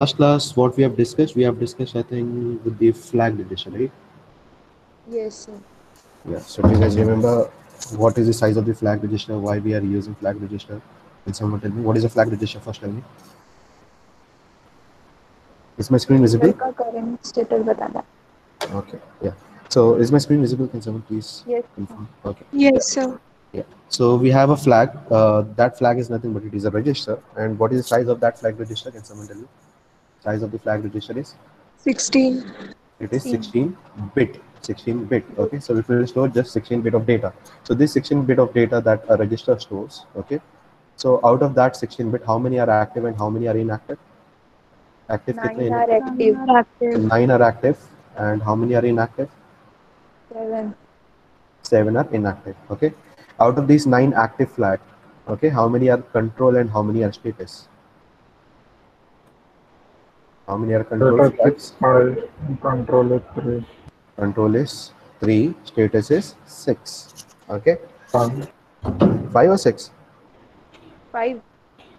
Last class, what we have discussed, I think, with the flag edition, right? Yes, sir. Yeah. So do you guys remember what is the size of the flag register? Why we are using flag register? Can someone tell me what is a flag register first? Tell me. Is my screen register visible? का current status बताना. Okay. Yeah. So is my screen visible? Can someone please Yes, sir. confirm? Okay. Yeah. Yes, sir. Yeah. So we have a flag. That flag is nothing but it is a register. And what is the size of that flag register? Can someone tell me? Size of the flag register is? 16. It is 16 16 bit. Okay, so it will store just 16 bit of data. So this 16 bit of data that a register stores. Okay, so out of that 16 bit, how many are active and how many are inactive? Active kitne 9 are inactive? active. So Active. 9 are active, and how many are inactive? 7. 7 are inactive. Okay, out of these 9 active flag, okay, how many are control and how many are status? How many are control Status is flags? 5 and control is 3. Control is 3, status is 6. Okay, 5. 5 or 6? 5.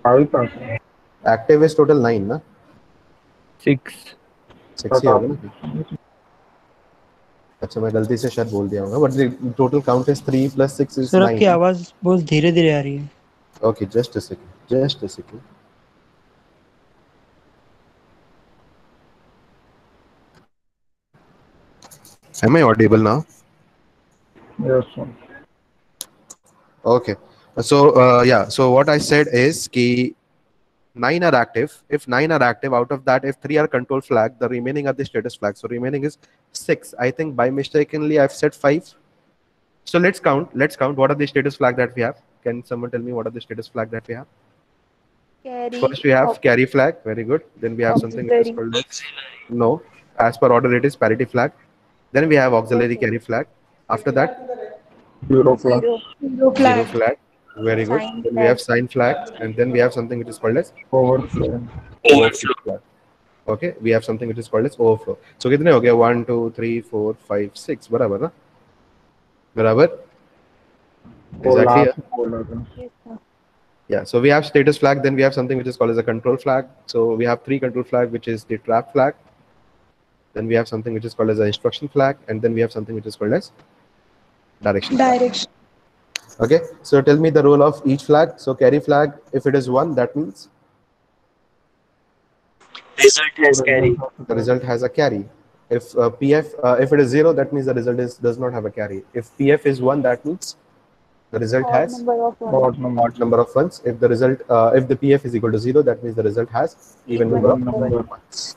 5 था. Active is total 9 ना? 6. 6 ही होगा ना? अच्छा, मैं गलती से शायद बोल दिया होगा, but total count is 3 + 6 is sir आपकी 9. आवाज बहुत धीरे धीरे आ रही है. Okay, just a second, just a second. Am I audible now? Yes, sir. Okay. So yeah, so what I said is ki 9 are active. If 9 are active, out of that, if 3 are control flag, the remaining are the status flag. So remaining is 6. I think by mistakenly I've said 5. So let's count. Let's count. What are the status flag that we have? Can someone tell me what are the status flag that we have? Carry. First we have carry flag. Very good. Then we have something which is Auxiliary. called as no. As per order, it is parity flag. Then we have auxiliary Okay. carry flag. After that, 0 plus. 0. Zero zero flag. flag. Very good. Sign Then we flag. have sign flag, and then we have something which is called as Overflow. overflow flag. Okay, we have something which is called as overflow. So कितने हो गए? 1 2 3 4 5 6. बराबर ना? बराबर? वो Exactly. Last में बोला था. Yes, sir. Yeah. So we have status flag. Then we have something which is called as a control flag. So we have 3 control flag, which is the trap flag. Then we have something which is called as an instruction flag, and then we have something which is called as direction flag. Direction. Okay, so tell me the role of each flag. So carry flag, if it is 1, that means Result has carry. the result has a carry. If PF, if it is 0, that means the result is does not have a carry. If PF is 1, that means the result Odd has number of 1. Odd number. odd number of ones. If the result, if the PF is equal to 0, that means the result has even number Even of number. ones.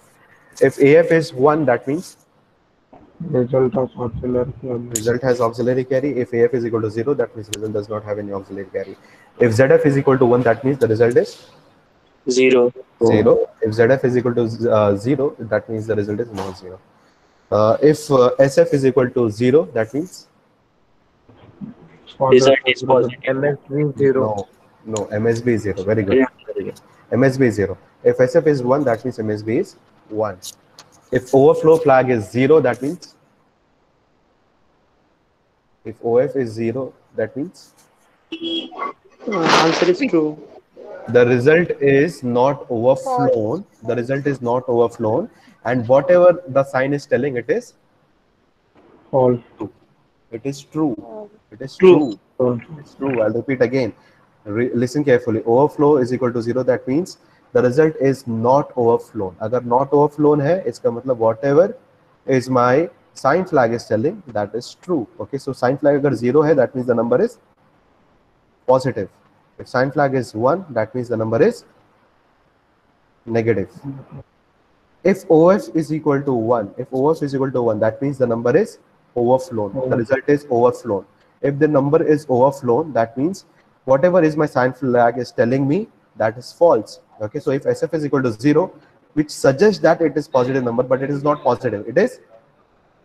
If AF is 1, that means Result of auxiliary carry. result has auxiliary carry. If AF is equal to 0, that means result does not have any auxiliary carry. If ZF is equal to 1, that means the result is 0. 0. If ZF is equal to 0, that means the result is non-zero. If SF is equal to 0, that means Result is positive. MSV 0. no, MSB is 0. Very good. Yeah. Very good. MSB is 0. If SF is 1, that means MSB is 1. If overflow flag is 0, that means if OF is 0, that means Answer is true. the result is not False. overflown. The result is not overflown, and whatever the sign is telling, it is False. true. It is true. False. It is True. true. False. It's true. I'll repeat again. Listen carefully. Overflow is equal to 0. That means the result is not overflown. अगर not overflown है, इसका मतलब whatever is my sign flag is telling, that is true. Okay. So sign flag अगर 0 है, that means the number is positive. If sign flag is 1, that means the number is negative. If OF is equal to 1, if OF is equal to 1, that means the number is overflown. The result is overflown. If the number is overflown, that means whatever is my sign flag is telling me, that is false. Okay, so if SF is equal to 0, which suggests that it is positive number, but it is not positive. It is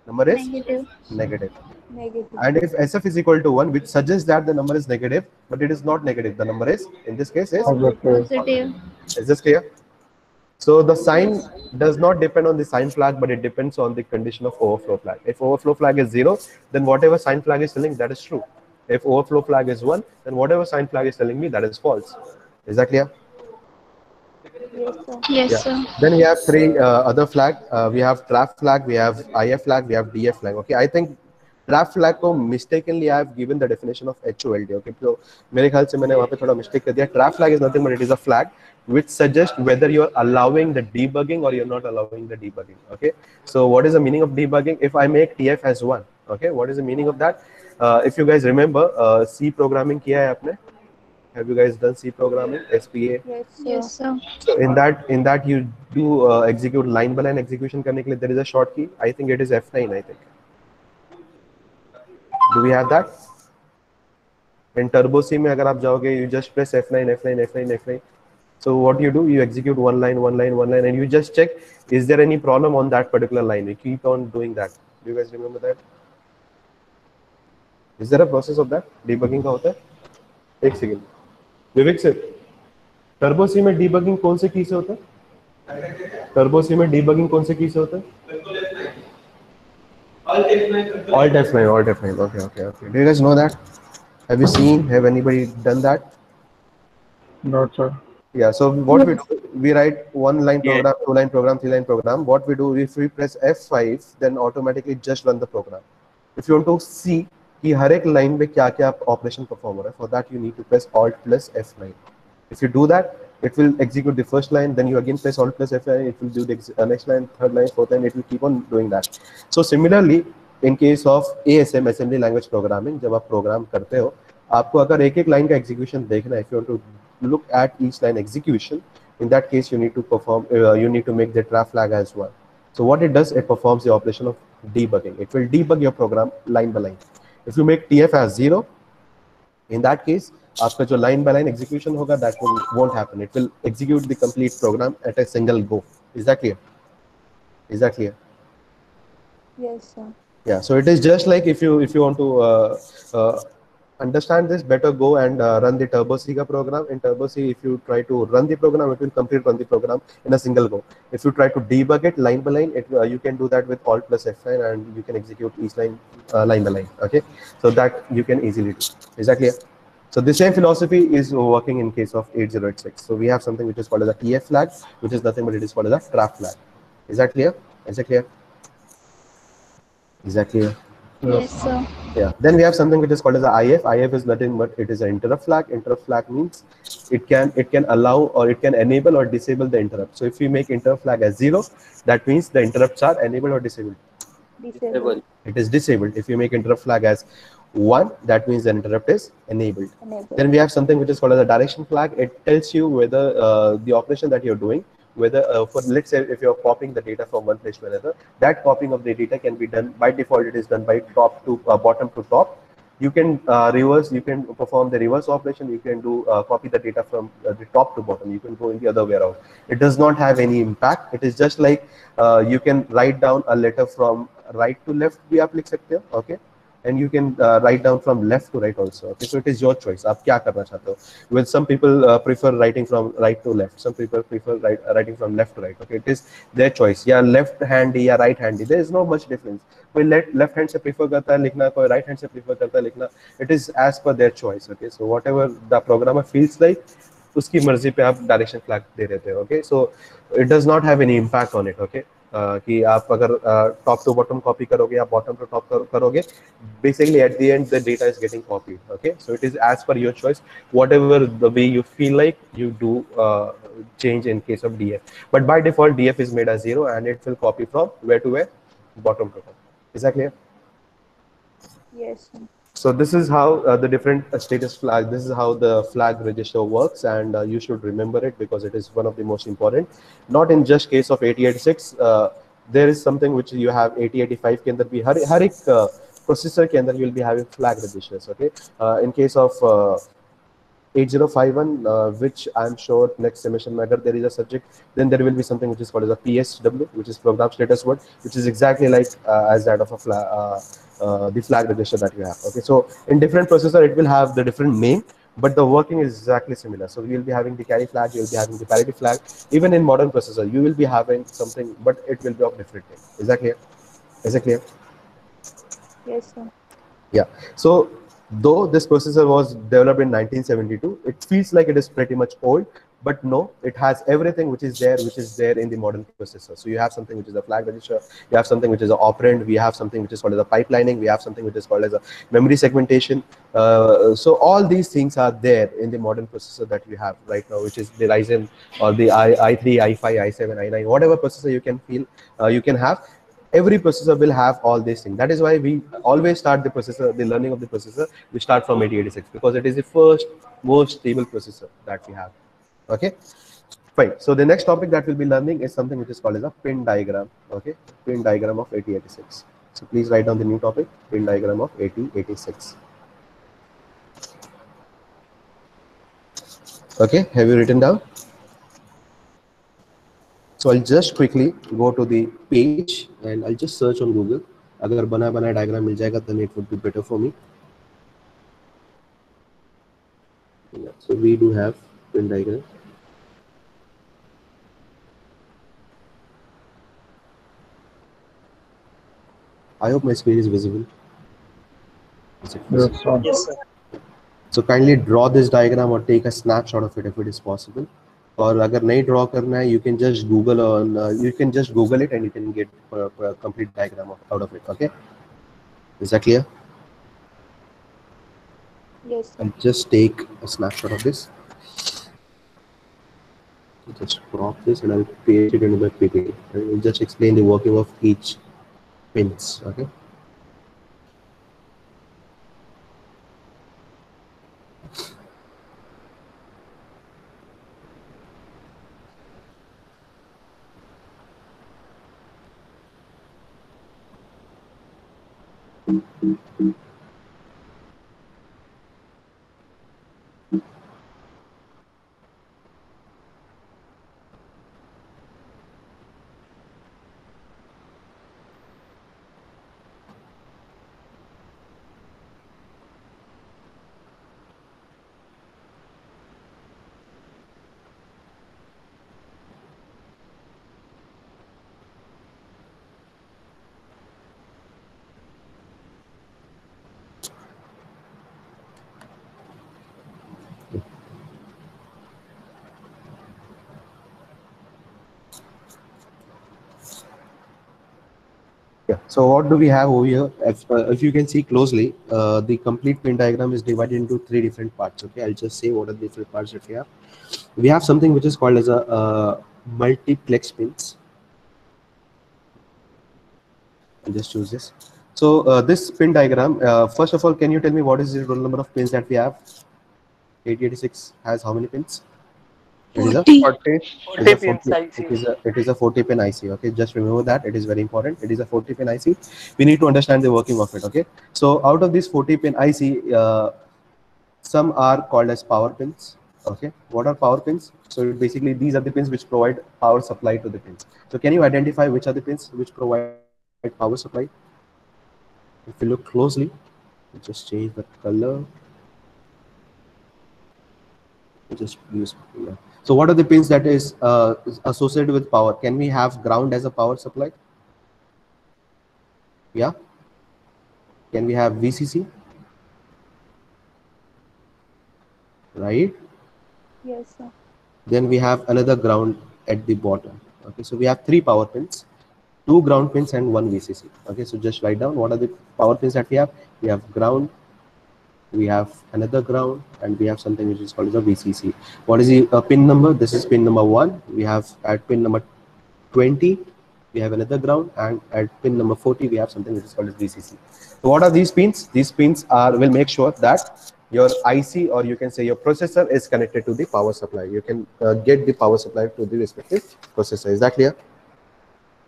number is negative. Negative. And if SF is equal to 1, which suggests that the number is negative, but it is not negative. The number is, in this case, is Positive. is this clear? So the sign does not depend on the sign flag, but it depends on the condition of overflow flag. If overflow flag is 0, then whatever sign flag is telling, that is true. If overflow flag is 1, then whatever sign flag is telling me, that is false. Is that clear? Yes, sir. Yes, Yeah. sir. Then we have three other flag. We have trap flag, we have IF flag, we have DF flag. Okay. I think trap flag को mistakenly I have given the definition of HOLD. Okay. So मेरे ख्याल से मैंने वहाँ पे थोड़ा mistake कर दिया. Trap flag is nothing but it is a flag which suggests whether you are allowing the debugging or you're not allowing the debugging. Okay. So what is the meaning of debugging? If I make TF as 1, okay, what is the meaning of that? If you guys remember, C programming किया है आपने? Have you guys done C programming? SPA. Yes, sir. Yes, sir. So in that you do execute line by line execution करने के लिए there is a short key. I think it is F9. I think. Do we have that? In Turbo C में अगर आप जाओगे, you just press F9, F9, F9, F9. So what you do, you execute one line, and you just check is there any problem on that particular line. You keep on doing that. Do you guys remember that? Is there a process of that? Debugging का होता है? एक second. विवेक sir, turbo सी में debugging कौन से की से होता है? टर्बो सी में डीबगिंग कौन से की से होता है? Alt F9, Alt F9. Okay. Do you guys know that? Have you seen? Have anybody done that? Not, sir. Yeah. So what we do, we write one line Yeah. program, two line program, three line program. What we do, if we press F5, then automatically just run the program. If you want to see कि हर एक line में क्या क्या operation perform हो रहा है, for that you need to press Alt plus F9. If you do that, it will execute the first line, then you again press Alt plus F9, it will do the next line, third line, fourth line, it will keep on doing that. So similarly, in case of ASM, assembly language programming, जब आप programme करते हो, आपको अगर एक एक line का execution देखना है, if you want to look at each line execution, in that case you need to perform, you need to make the trap flag as well. So what it does, it performs the operation of debugging. It will debug your program line by line. If you make TF as 0, in that case, आपका जो line by line execution होगा, that won't happen. It will execute the complete program at a single go. Is that clear? Is that clear? Yes, sir. Yeah. So it is just like if you want to understand this, better go and run the Turbo C ka program. In Turbo C, if you try to run the program, it will completely run the program in a single go. If you try to debug it line by line, you can do that with Alt plus F9, and you can execute each line line by line. Okay, so that you can easily do. Is that clear? So the same philosophy is working in case of 8086. So we have something which is called as a TF flag, which is nothing but it is called as a trap flag. Is that clear? Is that clear? Is that clear? Yes, sir. Yeah. Then we have something which is called as a IF. IF is nothing but it is an interrupt flag. Interrupt flag means it can allow or it can enable or disable the interrupt. So if we make interrupt flag as 0, that means the interrupts are enabled or disabled. Disable. It is disabled. If you make interrupt flag as 1, that means the interrupt is enabled. Enable. Then we have something which is called as a direction flag. It tells you whether the operation that you're doing, whether for let's say if you're copying the data from one place to another, that copying of the data can be done by default. It is done by top to bottom to top. You can reverse. You can perform the reverse operation. You can do copy the data from the top to bottom. You can go in the other way around. It does not have any impact. It is just like you can write down a letter from right to left. भी आप लिख सकते हो, okay? And you can write down from left to right also. Okay, so it is your choice. आप क्या करना चाहते हो? Well, some people prefer writing from right to left. Some people prefer writing from left to right. Okay, it is their choice. या left handy या right handy. There is no much difference. कोई left hand से prefer करता है लिखना, कोई right hand से prefer करता है लिखना. It is as per their choice. Okay, so whatever the programmer feels like, उसकी मर्जी पे आप डायरेक्शन फ्लैग दे देते हो. Okay, so it does not have any impact on it. Okay, कि आप अगर टॉप टू बॉटम कॉपी करोगे या बॉटम टू टॉप करोगे, basically at the end the data is getting copied. Okay, so it is as per your choice, whatever the way you feel like you do change in case of DF. But by default DF is made as 0 and it will copy from where to where? Bottom to top. Is that clear? Yes, sir. So this is how the different status flag, this is how the flag register works, and you should remember it because it is one of the most important. Not in just case of 8086, there is something which you have 8085 के अंदर भी हर एक processor के अंदर you will be having flag registers. Okay, in case of 8051, which I'm sure next semester agar there is a subject, then there will be something which is called as a PSW, which is program status word, which is exactly like as that of a the flag register that you have. Okay, so in different processor it will have the different name, but the working is exactly similar. So you will be having the carry flag, you will be having the parity flag. Even in modern processor you will be having something, but it will be of different name. Is that clear? Is it clear? Yes, sir. Yeah. So though this processor was developed in 1972, it feels like it is pretty much old, but no, it has everything which is there in the modern processor. So you have something which is a flag register, you have something which is an operand, we have something which is called as a pipelining, we have something which is called as a memory segmentation. So all these things are there in the modern processor that you have right now, which is the Ryzen or the i3, i5, i7, i9, whatever processor you can feel, you can have. Every processor will have all these things. That is why we always start the processor, the learning of the processor, we start from 8086, because it is the first most stable processor that we have. Okay, fine. So the next topic that we'll be learning is something which is called as a pin diagram. Okay, pin diagram of 8086. So please write down the new topic, pin diagram of 8086. Okay, have you written down? So I'll just quickly go to the page and I'll just search on Google. अगर बना बनाया diagram मिल जाएगा, then it would be better for me. Yeah, so we do have pin diagram. I hope my screen is visible. Is it visible? Yes, sir. Yes, sir. So kindly draw this diagram or take a snapshot of it if it is possible. और अगर नहीं draw करना है, you can just Google it and you can get a complete diagram out of it. Okay, is that clear? Yes, sir. I'll just take a snapshot of this. Just crop this and I'll paste it into the PPT. And we'll just explain the working of each pins. Okay. Yeah. So what do we have over here? If you can see closely, the complete pin diagram is divided into 3 different parts. Okay, I'll just say what are the different parts that we have. We have something which is called as a multiplex pins. I'll just choose this. So this pin diagram, first of all, can you tell me what is the total number of pins that we have? 8086 has how many pins? It is a 40. 40 pins IC. it is a 40 pin IC. Okay, just remember that, it is very important. It is a 40 pin IC. We need to understand the working of it. Okay, so out of this 40 pin IC, some are called as power pins. Okay, what are power pins? So basically these are the pins which provide power supply to the pins. So can you identify which are the pins which provide power supply? If you look closely, just change the color. Just use, yeah. So what are the pins that is associated with power? Can we have ground as a power supply? Yeah. Can we have VCC? Right. Yes, sir. Then we have another ground at the bottom. Okay, so we have 3 power pins, 2 ground pins and 1 VCC. Okay, so just write down what are the power pins that we have. We have ground, we have another ground, and we have something which is called as a VCC. What is the pin number? This is pin number 1. We have at pin number 20, we have another ground, and at pin number 40, we have something which is called as VCC. So what are these pins? These pins will make sure that your IC, or you can say your processor, is connected to the power supply. You can get the power supply to the respective processor. Is that clear?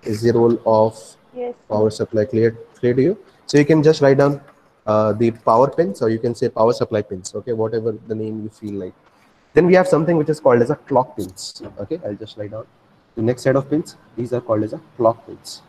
Is the role of Yes, sir. power supply clear to you? So you can just write down the power pins, or you can say power supply pins. Okay, whatever the name you feel like. Then we have something which is called as a clock pins. Okay, I'll just write down the next set of pins. These are called as a clock pins.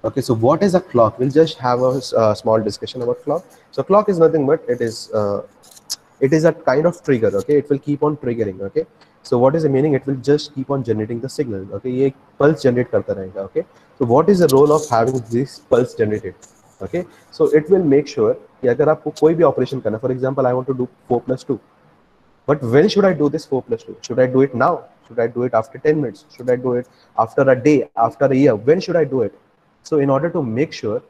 Okay, so what is a clock? We'll just have a small discussion about clock. So clock is nothing but it is a kind of trigger. Okay, it will keep on triggering. Okay, so what is the meaning? It will just keep on generating the signal. Okay, ये pulse generate करता रहेगा. Okay, so what is the role of having this pulse generated? Okay, so it will make sure कि अगर आपको कोई भी operation करना, for example, I want to do 4 + 2. But when should I do this 4 plus 2? Should I do it now? Should I do it after 10 minutes? Should I do it after a day, after a year? When should I do it? So in order to make sure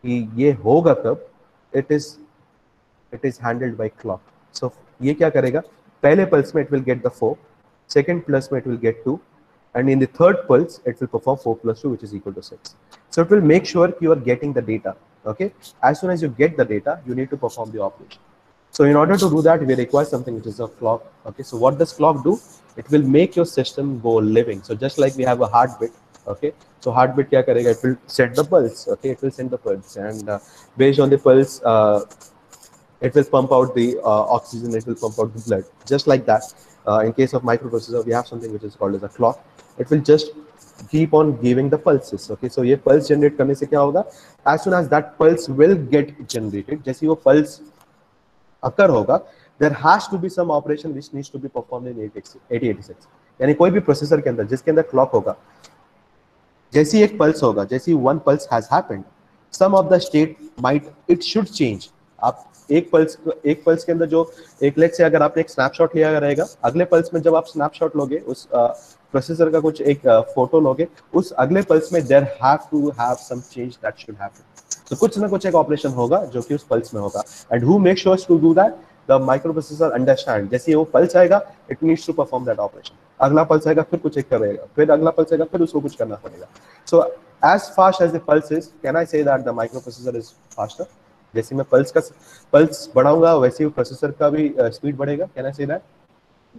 कि ये होगा कब, it is handled by clock. So ये क्या करेगा, पहले pulse में it will get the 4, second pulse में it will get 2, and in the third pulse it will perform 4 plus 2, which is equal to 6. So it will make sure you are getting the data. Okay, as soon as you get the data, you need to perform the operation. So in order to do that, we require something which is a clock. Okay, so what does clock do? It will make your system go living. So just like we have a heartbeat, okay, so heartbeat kya karega? It will set the pulse. Okay, it will send the pulse, and based on the pulse, it will pump out the oxygen. It will pump out the blood. Just like that, in case of microprocessor, we have something which is called as a clock. It will just keep on giving the pulses. Okay, so ये pulse generate करने से क्या होगा? As soon as that pulse will get generated, जैसे वो pulse occur होगा, there has to be some operation which needs to be performed in 8086. यानी कोई भी प्रोसेसर के अंदर जिसके अंदर क्लॉक होगा, जैसी एक पल्स होगा, जैसी one pulse has happened, some of the state might, it should change. आप एक पल्स के अंदर जो एक लेग से अगर आपने एक स्नैपशॉट लिया रहेगा, अगले पल्स में जब आप स्नैपशॉट लोगे, उस प्रोसेसर का कुछ एक फोटो लोगे, उस अगले पल्स में there have to have some change that should happen. तो कुछ ना कुछ एक ऑपरेशन होगा जो कि उस पल्स में होगा. And who make sure to do that? The microprocessor understand. जैसे वो पल्स आएगा, it needs to perform that operation. अगला पल्स आएगा, फिर कुछ एक करेगा, फिर अगला पल्स आएगा, फिर उसको कुछ करना पड़ेगा. So as fast as the pulse is, can I say that the microprocessor is faster? जैसे मैं पल्स बढ़ाऊंगा, वैसे ही प्रोसेसर का भी स्पीड बढ़ेगा. Can I say that?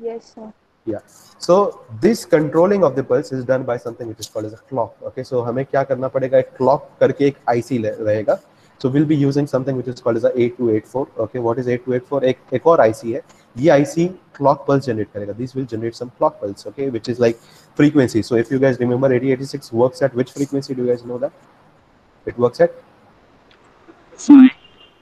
Yes, sir. Yeah. So this controlling of the pulse is done by something which is called as a clock. Okay, so हमें क्या करना पड़ेगा, एक clock करके एक IC रहेगा. So we'll be using something which is called as a 8284. Okay, what is 8284? एक और IC है. ये IC clock pulse generate करेगा. This will generate some clock pulse. Okay, which is like frequency. So if you guys remember, 8086 works at which frequency? Do you guys know that? It works at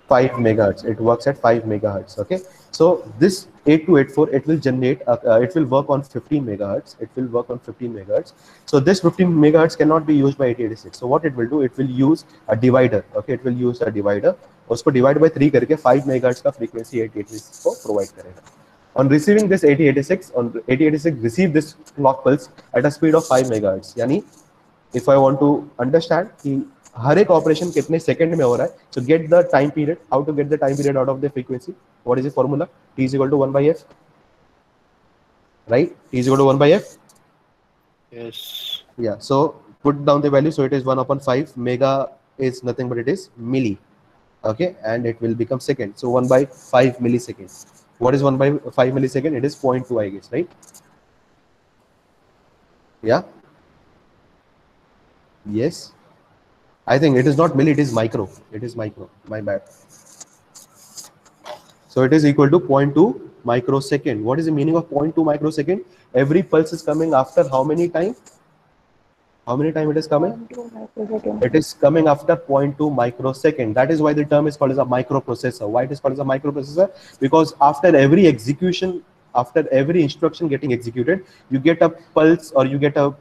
5 megahertz. It works at 5 megahertz. Okay, so this 8284, it will generate it will work on 15 megahertz. It will work on 15 megahertz. So this 15 megahertz cannot be used by 8086. So what it will do, it will use a divider. Okay, it will use a divider. उसको divide by 3 करके 5 megahertz का frequency 8086 को provide करेगा. On receiving this 8086 receive this clock pulse at a speed of 5 megahertz. यानी if I want to understand कि हर एक operation कितने second में हो रहा है, so get the time period. How to get the time period out of the frequency? What is the formula? T is equal to 1 by f, right? T is equal to 1 by f. Yes. Yeah, so put down the value. So it is 1 upon 5. Mega is nothing but it is milli. Okay, and it will become second. So 1 by 5 milliseconds. What is 1 by 5 millisecond? It is 0.2, I guess, right? Yeah. Yes. I think it is not milli, it is micro. It is micro. My bad. So it is equal to 0.2 microsecond. What is the meaning of 0.2 microsecond? Every pulse is coming after how many time? How many time it is coming? 0.2 microsecond. It is coming after 0.2 microsecond. That is why the term is called as a microprocessor. Why it is called as a microprocessor? Because after every execution, after every instruction getting executed, you get a pulse or you get a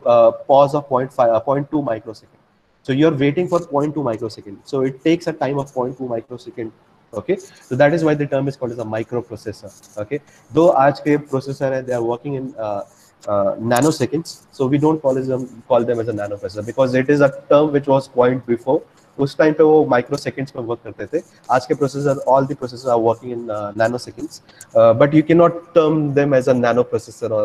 pause of 0.2 microsecond. So you're waiting for 0.2 microsecond. So it takes a time of 0.2 microsecond. Okay, so that is why the term is called as a microprocessor. Okay, though आज के processor है, they are working in nanoseconds. So we don't call them as a nanoprocessor because it is a term which was coined before. उस time पे वो microseconds में work करते थे. आज के processor, all the processors are working in nanoseconds. But you cannot term them as a nanoprocessor or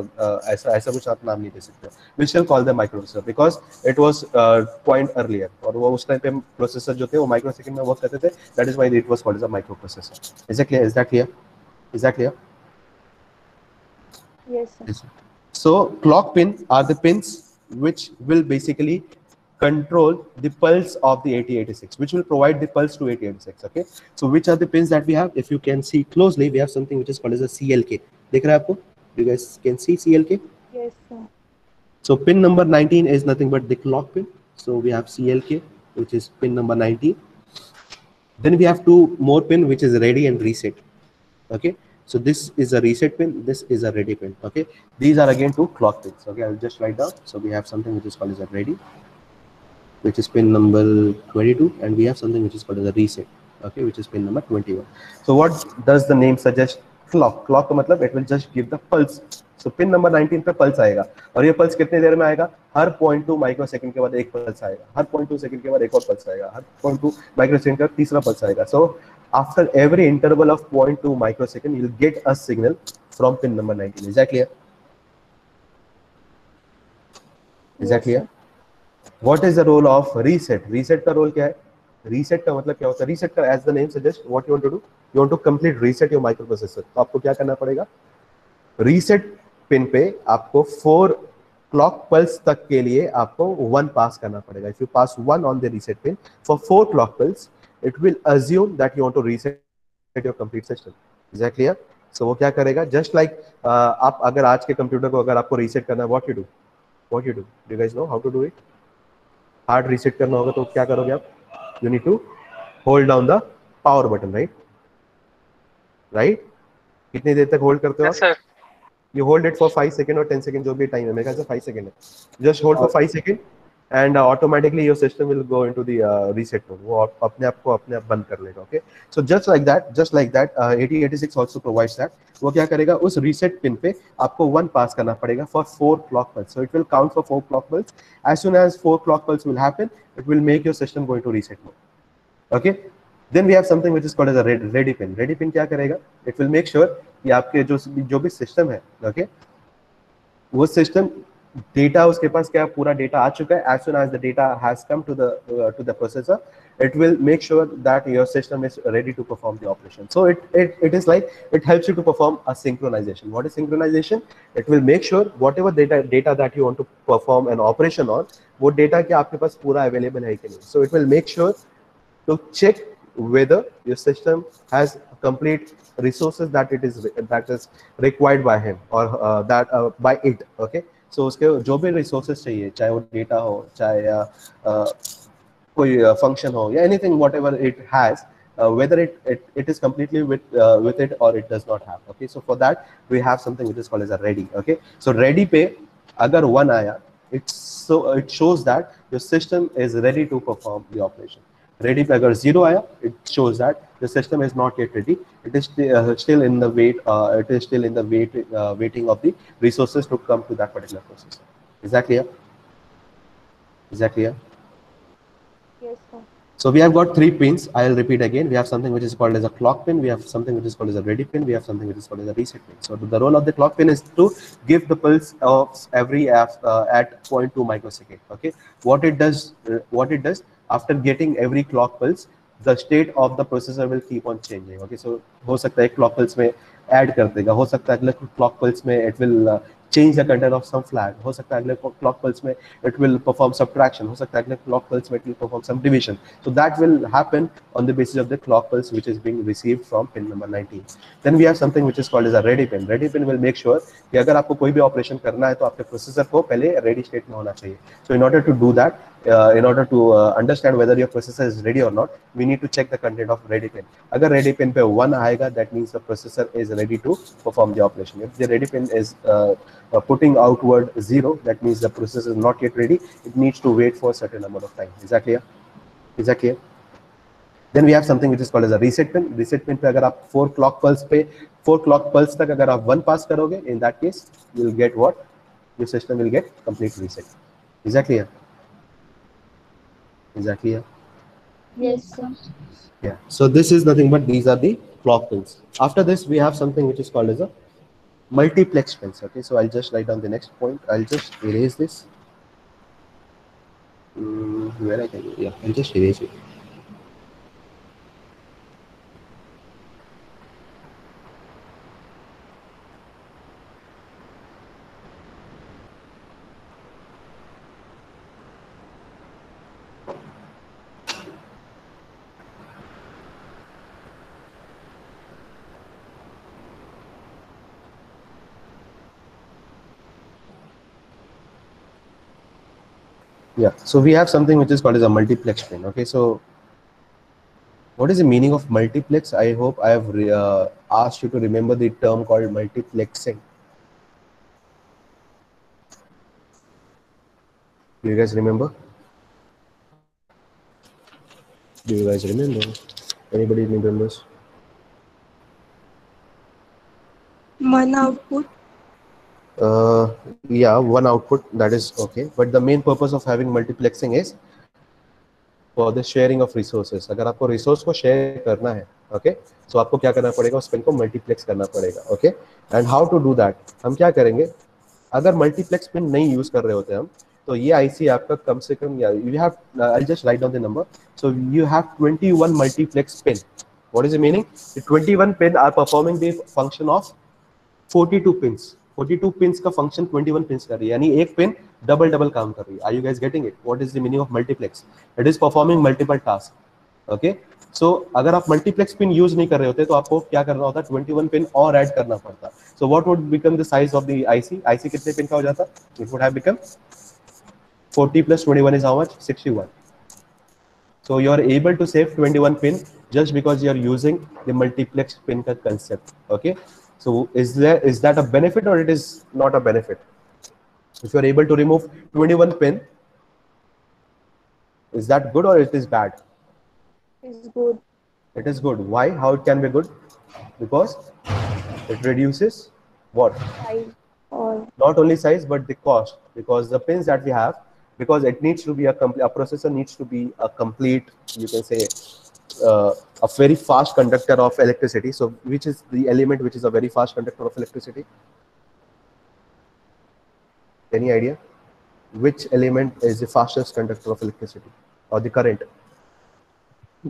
ऐसा कुछ आप नाम नहीं दे सकते. We shall call them microprocessor because it was coined earlier. और वो उस टाइम पे processor जो थे वो microsecond में work करते थे. That is why it was called as a microprocessor. Is that clear? Is that clear? Is that clear? Yes, sir. Yes. So clock pin are the pins which will basically control the pulse of the 8086, which will provide the pulse to 8086. Okay, so which are the pins that we have? If you can see closely, we have something which is called as a CLK. देख रहे हैं आपको? You guys can see CLK? Yes, sir. So pin number 19 is nothing but the clock pin. So we have CLK, which is pin number 19. Then we have two more pin, which is ready and reset. Okay, so this is a reset pin, this is a ready pin. Okay, these are again two clock pins. Okay, I'll just write down. So we have something which is called as a ready, which is pin number 22, and we have something which is called as a reset. Okay, which is pin number 21. So what does the name suggest? Clock का मतलब it will just give the pulse. So pin number 19 पे pulse आएगा, और ये pulse कितने देर में आएगा? हर 0.2 micro second के बाद एक पल्स आएगा, हर 0.2 सेकंड के बाद एक और पल्स आएगा, हर 0.2 माइक्रो सेकंड का तीसरा पल्स आएगा। सो after every interval of 0.2 microsecond you'll get a signal from pin number 19. Is that clear? Is that Yes, clear? sir. What is the role of reset? Reset का role क्या है? Reset का मतलब क्या होता है? Reset का as the name suggests, what you want to do? You want to complete reset your microprocessor. तो आपको क्या करना पड़ेगा? Reset पिन पे आपको 4 क्लॉक पल्स तक के लिए आपको 1 पास करना पड़ेगा. If you pass 1 on the reset pin for 4 clock pulse, it will assume that you want to reset your complete system. Is that clear? So वो क्या करेगा? Just like आप अगर आज के कंप्यूटर को अगर आपको रीसेट करना है, what you do? What you do? Do you guys know how to do it? Hard reset करना होगा तो क्या करोगे आप? You need to hold down the power button, right? Right? कितनी देर तक होल्ड करते हो आप? Yes, sir. You hold it for 5 second और 10 सेकंड जो भी टाइम है, मेरे ख्याल से 5 सेकंड है. Just hold for 5 second and automatically your system will go into the reset mode. वो अपने आप को अपने आप बंद कर लेगा. Okay, so just like that 8086 also provides that. वो क्या करेगा? उस reset pin पे आपको 1 पास करना पड़ेगा for 4 clock pulse. So it will count for 4 clock pulse. As soon as 4 clock pulse will happen, it will make your system go into reset mode. Okay, then we have something which is called as a ready pin. Ready pin क्या करेगा? It will make sure कि आपके जो भी system है, okay, वो system data उसके पास क्या पूरा डेटा आ चुका है. As soon as the data has come to the processor, it will make sure that your system is ready to perform the operation. So it is like it helps you to perform a synchronization. What is synchronization? It will make sure whatever data that you want to perform an operation on, वो data क्या आपके पास पूरा available है कि नहीं. So it will make sure to check whether your system has complete resources that is required by him or by it. Okay, so उसके जो भी resources चाहिए, चाहे वो data हो, चाहे कोई function हो, या anything whatever it has, whether it is completely with it or it does not have. Okay, so for that we have something which is called as a ready. Okay, so ready पे अगर 1 आया, it shows that your system is ready to perform the operation. Ready पे अगर 0 आया, it shows that the system is not yet ready. It is still in the waiting of the resources to come to that particular process. Is that clear? Is that clear? Yes, sir. So we have got 3 pins. I'll repeat again. We have something which is called as a clock pin. We have something which is called as a ready pin. We have something which is called as a reset pin. So the role of the clock pin is to give the pulse of every at 0.2 microsecond. Okay. What it does after getting every clock pulse, the state of the processor will keep on changing. Okay. So हो सकता है clock pulse में add कर देगा, हो सकता है अगले clock pulse में it will change the content of some flag, हो सकता है अगले clock pulse में it will perform subtraction, हो सकता है अगले clock pulse में it will perform some division. So that will happen on the basis of the clock pulse which is being received from pin number 19. Then we have something which is called as a ready pin. Ready pin will make sure कि अगर आपको कोई भी operation करना है तो आपके processor को पहले रेडी स्टेट में होना चाहिए. So in order to do that, in order to understand whether your processor is ready or not, we need to check the content of ready pin. अगर ready pin पे 1 आएगा, that means the processor is ready to perform the operation. If the ready pin is putting outward 0, that means the processor is not yet ready. It needs to wait for a certain amount of time. Is that clear? Is that clear? Then we have something which is called as a reset pin. Reset pin पे अगर आप 4 clock pulse तक अगर आप 1 pass करोगे, in that case you will get what? Your system will get complete reset. Is that clear? Is that clear? Yes, sir. Yeah. So this is nothing but these are the clock pins. After this we have something which is called as a multiplex pins. Okay, so I'll just write down the next point. I'll just erase this. Where I can go? Yeah, I'll just erase it. Yeah, so we have something which is called as a multiplex pin. Okay, so what is the meaning of multiplex? I hope I have asked you to remember the term called multiplexing. Do you guys remember? Do you guys remember? Anybody remembers? One output. Yeah, one output, that is okay, but the main purpose of having multiplexing is for the sharing of resources. अगर आपको resource को share करना है, okay, so आपको क्या करना पड़ेगा, उस pin को multiplex करना पड़ेगा, okay, and how to do that, हम क्या करेंगे, अगर multiplex pin नहीं use कर रहे होते हम, तो ये IC आपका कम से कम, या you have, I'll just write down the number, so you have 21 multiplex pin. What is the meaning? The 21 pin are performing the function of 42 pins. 42 pins का function 21 pins कर रही है, यानी एक pin double double काम कर रही है. Are you guys getting it? What is the meaning of multiplex? It is performing multiple tasks. Okay? So अगर आप multiplex pin use नहीं कर रहे होते तो आपको क्या करना होता, 21 pin और add करना पड़ता. So what would become the size of the IC? IC कितने pin का हो जाता? It would have become 40 plus 21 is how much? 61. So you are able to save 21 pin just because you are using the multiplex pin का concept. Okay? So is that a benefit or it is not a benefit? If you are able to remove 21 pin, is that good or it is bad? Is good. It is good. Why? How it can be good? Because it reduces what? Size or Not only size but the cost, because the pins that we have, because it needs to be a processor needs to be a complete, you can say, a very fast conductor of electricity. So which is the element which is a very fast conductor of electricity? Any idea? Which element is the fastest conductor of electricity or the current?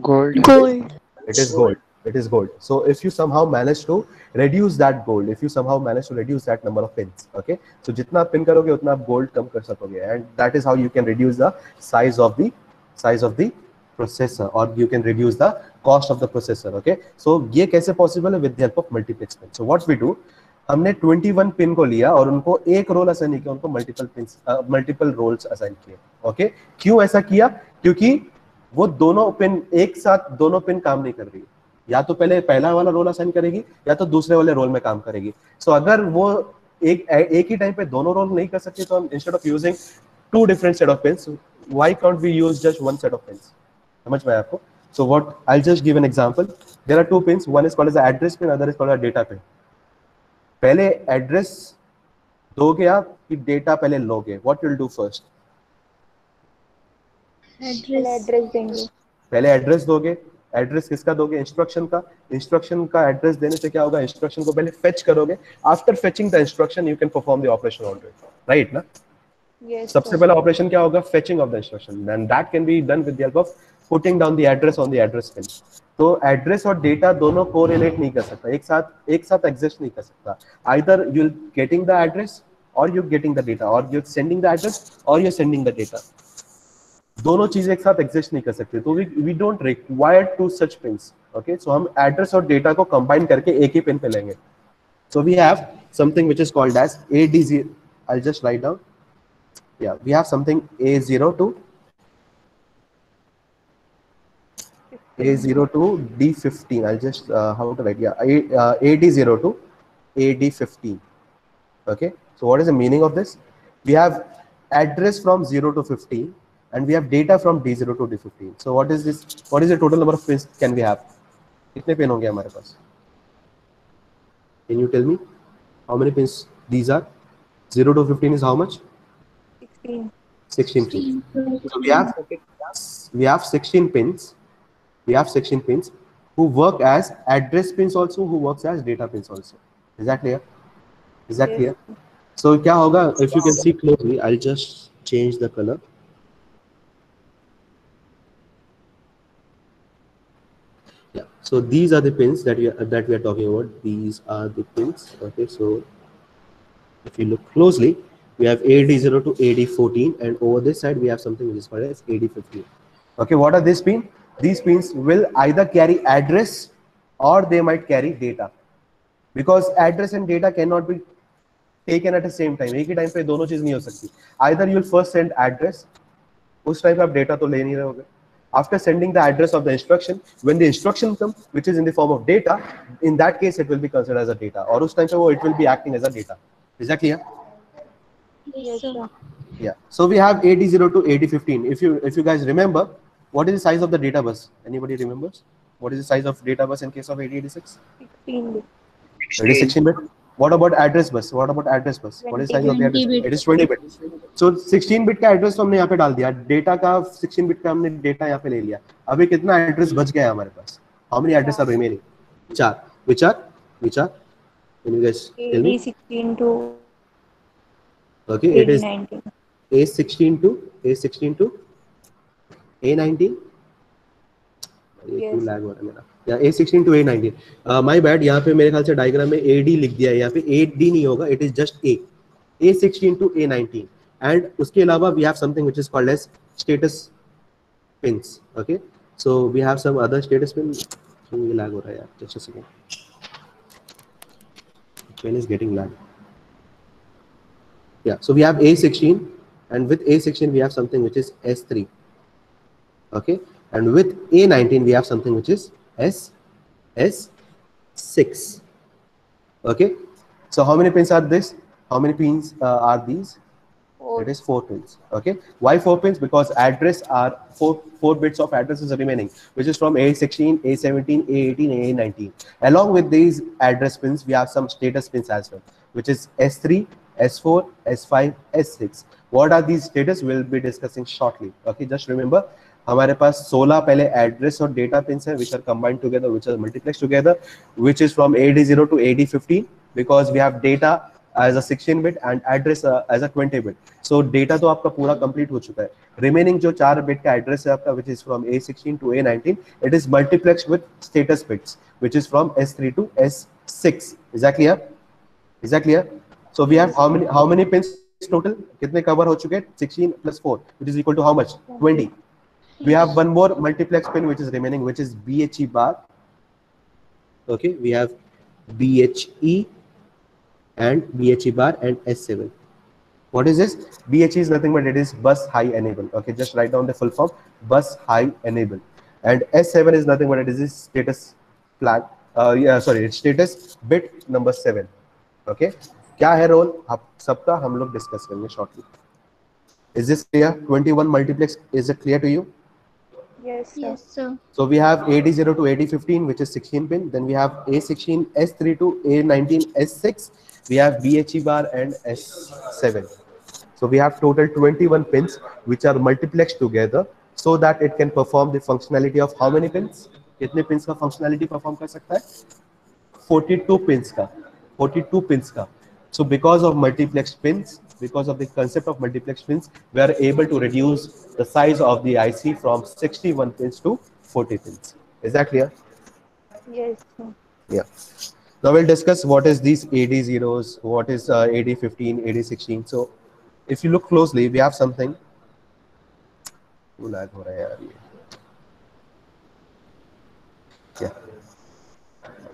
Gold. gold. It is gold. It is gold. So if you somehow manage to reduce that gold, if you somehow manage to reduce that number of pins, okay, so जितना आप pin करोगे उतना आप gold कम कर सकोगे, and that is how you can reduce the size of the processor, or you can reduce the cost of the processor. Okay, so ये कैसे possible है? With the help of multiplex pin. So what we do, हमने 21 pin को लिया और उनको एक role assign किया, उनको मल्टीपल रोल्स असाइन किए. ओके, क्यों ऐसा किया? क्योंकि वो दोनों पिन एक साथ दोनों पिन काम नहीं कर रही, या तो पहले पहला वाला रोल असाइन करेगी या तो दूसरे वाले रोल में काम करेगी. सो अगर वो एक ही टाइम पे दोनों रोल नहीं कर सकती तो हम instead of using two different set of pins, why can't we use just one set of pins? समझ में आया आपको? So what, I just give an example. There are two pins, one is called as address pin, other is called as data pin. पहले address दोगे आप कि data पहले लोगे? What will do first? Address देंगे. पहले एड्रेस दोगे. Address किसका दोगे? इंस्ट्रक्शन का. इंस्ट्रक्शन का एड्रेस देने से क्या होगा? इंस्ट्रक्शन को पहले फेच करोगे. After fetching the instruction you can perform the operation on it, right ना? Yes. सबसे पहला ऑपरेशन क्या होगा? Fetching of the instruction, and that can be done with the help of putting down the address on the address pin. तो address और data दोनों correlate नहीं कर सकता, एक साथ एग्जिस्ट नहीं कर सकता. Either you getting the address or you getting the data, और you sending the address or you sending the data. दोनों चीजें एक साथ एग्जिस्ट नहीं कर सकती. तो we don't require to such pins. Okay, so हम एड्रेस और डेटा को कंबाइन करके एक ही पिन पे लेंगे. So we have something which is called as AD0. I will just write down. Yeah, we have something A0 to D15. I'll just how to write? Yeah, AD0 to AD15. Okay, so what is the meaning of this? We have address from 0 to 15 and we have data from D0 to D15. So what is this? What is the total number of pins can we have? कितने pin होंगे हमारे पास? Can you tell me how many pins these are? 0 to 15 is how much? 16 pins. So we have 16 pins. We have 16 pins who work as address pins also, who works as data pins also. Is that clear? Is that clear? So क्या होगा? If you can see closely, I'll just change the color. Yeah. So these are the pins that we are talking about. These are the pins. Okay. So if you look closely, we have AD0 to AD14, and over this side we have something which is called as AD15. Okay, what are these pins? These pins will either carry address or they might carry data, because address and data cannot be taken at the same time. एक ही time पे दोनों चीज नहीं हो सकती. Either you will first send address, उस time पे आप data तो ले नहीं रहोगे. After sending the address of the instruction, when the instruction comes, which is in the form of data, in that case it will be considered as a data, और उस time पे वो it will be acting as a data. Is that clear? Yes, sir. Yeah. So we have AD0 to AD15. If you guys remember, what is the size of the data bus? Anybody remembers? What is the size of data bus in case of 8086? 16 bit. It is 16 bit. What about address bus? What about address bus? What is size of the 20 address? 20 It bit. is 20 bit. So 16 bit का address तो हमने यहाँ पे डाल दिया, data का 16 bit का हमने डेटा यहाँ पे ले लिया. अभी कितना एड्रेस बच गया है हमारे पास? How many address are remaining? 4. Which are? Can you guys tell me? AD16 to Okay, it is AD19. A16 to A19. ये क्यों Yes. लैग हो रहा है मेरा? या A16 to A19. My bad, यहाँ पे मेरे ख्याल से डायग्राम में AD लिख दिया है, यहाँ पे AD नहीं होगा, it is just A. A16 to A19. And उसके अलावा we have something which is called as status pins. Okay, so we have some other status pin. ये लैग हो रहा है यार, just a second. Pen is getting lag. Yeah, so we have A16, and with A16 we have something which is S3. Okay, and with A19 we have something which is S6. Okay, so how many pins are this? How many pins are these? It is 4 pins. Okay, why 4 pins? Because address are 4 bits of address is remaining, which is from A16, A17, A18, A19. Along with these address pins, we have some status pins as well, which is S3, S4, S5, S6. What are these status? We'll be discussing shortly. Okay, just remember, हमारे पास 16 पहले address और data pins हैं, which are combined together, which are multiplexed together, which is from AD0 to AD15, because we have data as a 16 bit and address as a 20 bit. So data तो आपका पूरा complete हो चुका है. Remaining जो 4 bit का address है आपका, which is from A16 to A19, it is multiplexed with status bits, which is from S3 to S6. Is that clear? Is that clear? So we have how many pins total? कितने cover हो चुके हैं? 16 plus 4, which is equal to how much? 20. We have one more multiplex pin which is remaining, which is BHE bar. Okay, we have BHE and BHE bar and S7. What is this? BHE is nothing but it is bus high enable. Okay, just write down the full form, bus high enable. And S7 is nothing but it is this status flag. It's status bit number 7. Okay, क्या है role आप सबका हम लोग discuss करेंगे shortly. Is this clear? 21 multiplex, is it clear to you? Yes, sir. Yes, sir. So we have AD0 to AD15, which is 16 pin. Then we have A16, S3 to A19, S6. We have BHE bar and S7. So we have total 21 pins which are multiplexed together so that it can perform the functionality of how many pins? कितने pins का functionality perform कर सकता है? 42 pins का. 42 pins का. So because of multiplexed pins, because of the concept of multiplexed pins, we are able to reduce the size of the IC from 61 pins to 40 pins. Is that clear? Yes, sir. Yeah. Now we'll discuss what is these AD zeros, what is AD15, AD16. So if you look closely, we have something. lag हो रहा है यार ये. Yeah.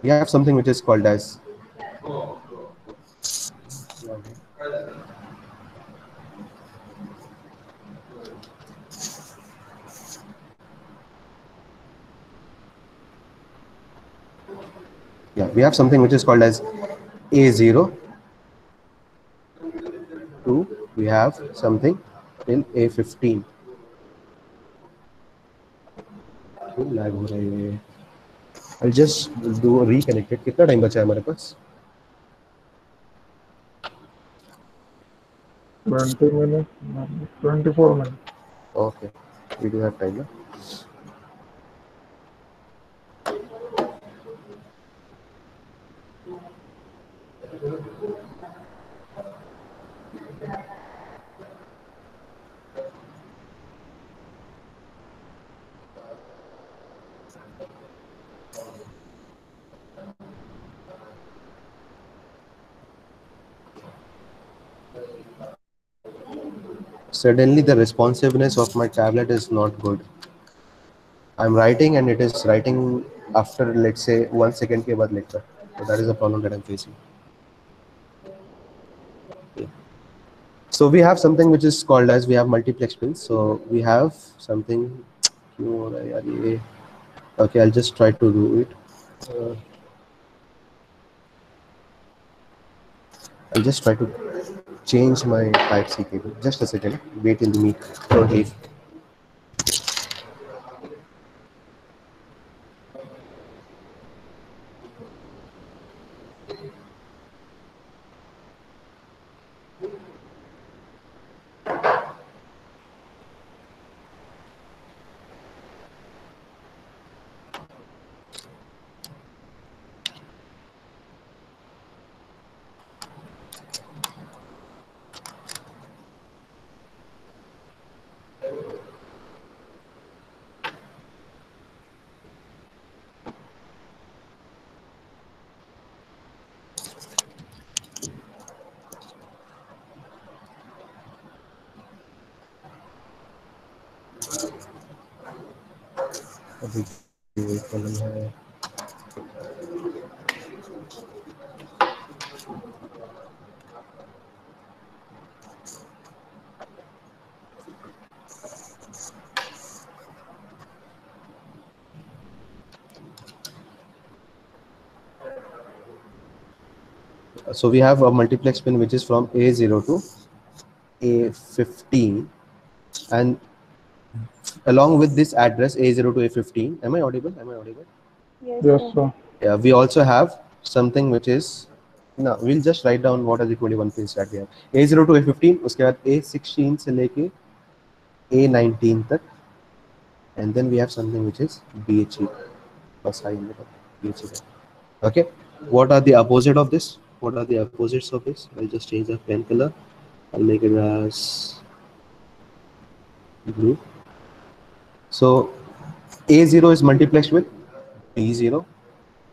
We have something which is called as we have something which is called as A0 to we have something till A15. lag हो रहा है. I'll just do a reconnected. कितना time बचा है हमारे पास? 20 minutes, 24 minutes. Okay, we do have time. Suddenly the responsiveness of my tablet is not good. I'm writing and it is writing after, let's say, 1 second के बाद लिखता. So that is the problem that I'm facing. Yeah. So we have something which is called as, we have multiplex pins. So we have something. क्यों हो रहा है यार ये? Okay, I'll just try to do it. I'll just try to change my Type-C cable. Just a second. Wait in the meet. Don't leave. अभी ये column है, so we have a multiplex pin which is from A0 to A15, and along with this address A0 to A15, am I audible? Am I audible? Yes, Yes, sir. sir. Yeah, we also have something which is, no, we'll just write down what are the 21 pins that we have. A0 to A15, उसके बाद A16 से लेके A19 तक, and then we have something which is BHE. बस आई मेरा BHE. Okay, what are the opposite of this? What are the opposites of this? I'll just change the pen color. I'll make it as blue. So A0 is multiplexed with D0,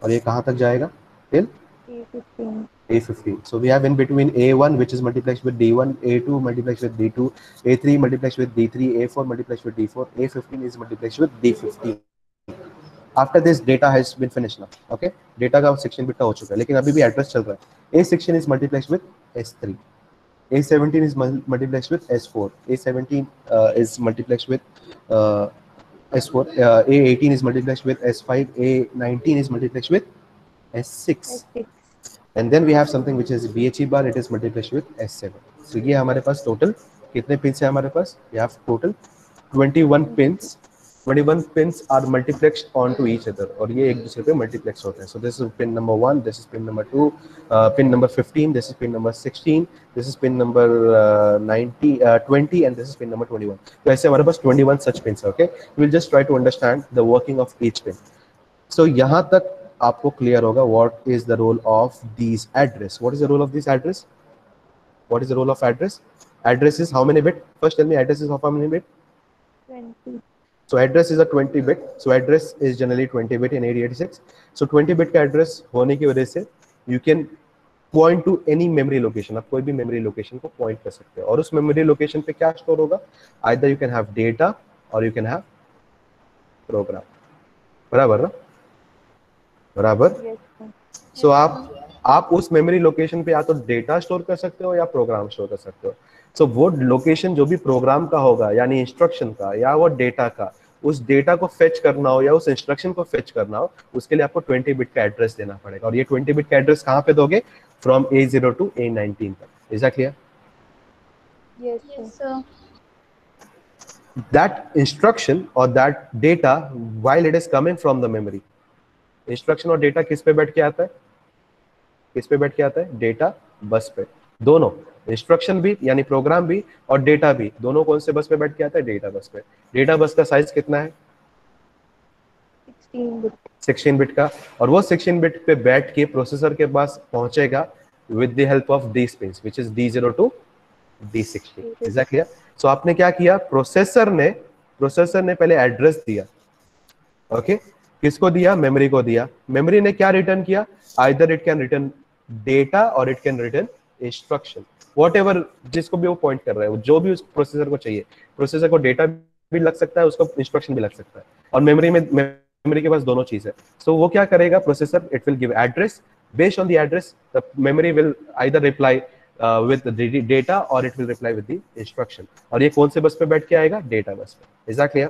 और ये कहाँ तक जाएगा? Till A15. A15. So we have in between A1 which is multiplexed with D1, A2 multiplexed with D2, A3 multiplexed with D3, A4 multiplexed with D4, A15 is multiplexed with D15. After this data has been finished now. Okay, data का section bit का हो चुका है, लेकिन अभी भी address चल रहा है. A16 is multiplexed with S3, A17 is multiplexed with S4, A17 is multiplexed with S4, A18 is multiplexed with S5, A19 is multiplexed with S6. S6. And then we have something which is BHE bar, it is multiplexed with S7. So ये हमारे पास total कितने pins है हमारे पास? We have total 21 pins. 21 pins are multiplexed onto each other, और ये एक दूसरे पे multiplex होते हैं. So this is pin number 1, this is pin number 2, pin number 15, this is pin number 16, this is pin number 20, and this is pin number 21. तो ऐसे हमारे पास 21 such pins है. Okay, we'll just try to understand the working of each pin. So यहाँ तक आपको clear होगा what is the role of these address. What is the role of this address? What is the role of address? Address is how many bit? First tell me, address is of how many bit? 20. So address is a 20 bit. So address is generally 20 bit in 8086. So 20 bit का address होने की वजह से you can point to any memory location. आप कोई भी memory location को point कर सकते हैं, और उस memory location पे क्या store होगा? Either you can have data or you can have program. बराबर ना? बराबर. Yes, sir. सो आप उस मेमोरी लोकेशन पे या तो डेटा स्टोर कर सकते हो या प्रोग्राम स्टोर कर सकते हो. सो वो लोकेशन जो भी प्रोग्राम का होगा, यानी इंस्ट्रक्शन का या वो डेटा का, उस डेटा को फेच करना हो या उस इंस्ट्रक्शन को फेच करना हो, उसके लिए आपको 20 बिट का एड्रेस देना पड़ेगा. और ये 20 बिट का एड्रेस कहाँ पे दोगे? फ्रॉम A0 टू A19 तक. Is that clear? Yes, sir. That instruction or that data, while it is coming from the memory, instruction और डेटा किस पे बैठ के आता है? किस पे बैठ के आता है? डेटा बस पे. दोनों, इंस्ट्रक्शन भी यानी प्रोग्राम भी और डेटा भी, दोनों कौन से बस पे बैठ के आता है? डेटा बस पे. डेटा बस का साइज कितना है? 16 bit. 16 बिट का, और वो 16 बिट पे बैठ के प्रोसेसर के पास पहुंचेगा with the help of the space which is D0 to D16. Is that clear? So आपने क्या किया? प्रोसेसर ने पहले एड्रेस दिया. ओके, किसको दिया? मेमोरी को दिया. मेमोरी ने क्या रिटर्न किया? Either it can return data or it can return instruction, whatever, जिसको भी वो पॉइंट कर रहा है, जो भी उस प्रोसेसर को चाहिए. प्रोसेसर को डेटा भी लग सकता है, उसको इंस्ट्रक्शन भी लग सकता है, और मेमोरी के पास दोनों चीज है. सो वो क्या करेगा? Processor, it will give address. Based on the address the memory will either reply with the data or it will reply with the instruction. और ये कौन से बस पे बैठ के आएगा? डेटा बस पे. Is that clear?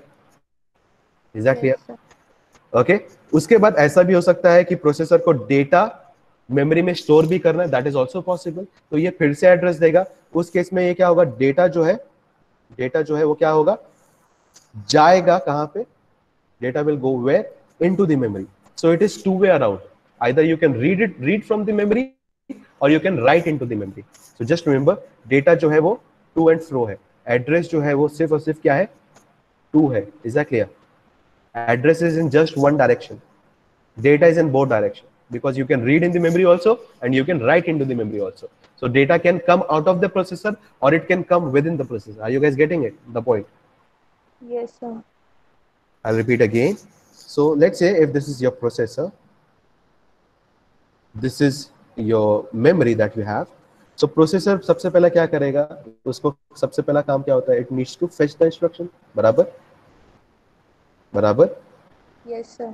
Is that clear? Yes, sir. Okay. उसके बाद ऐसा भी हो सकता है कि प्रोसेसर को डेटा मेमोरी में स्टोर भी करना है, दैट इज आल्सो पॉसिबल. तो ये फिर से एड्रेस देगा. उस केस में ये क्या होगा? डेटा जो है वो क्या होगा? जाएगा कहां पे? Data will go where? Into the memory. So it is two way around. Either you can read from the memory or you can write into the memory. So just remember, data जो है वो to and fro है. Address जो है वो सिर्फ और सिर्फ क्या है? टू है. Is that clear? Address is in just one direction. Data is in both direction, because you can read in the memory also and you can write into the memory also. So data can come out of the processor or it can come within the processor. Are you guys getting it? The point? Yes, sir. I'll repeat again. So let's say if this is your processor, this is your memory that you have. So processor सबसे पहला क्या करेगा? उसको सबसे पहला काम क्या होता है? It needs to fetch the instruction. बराबर? बराबर। Yes, sir.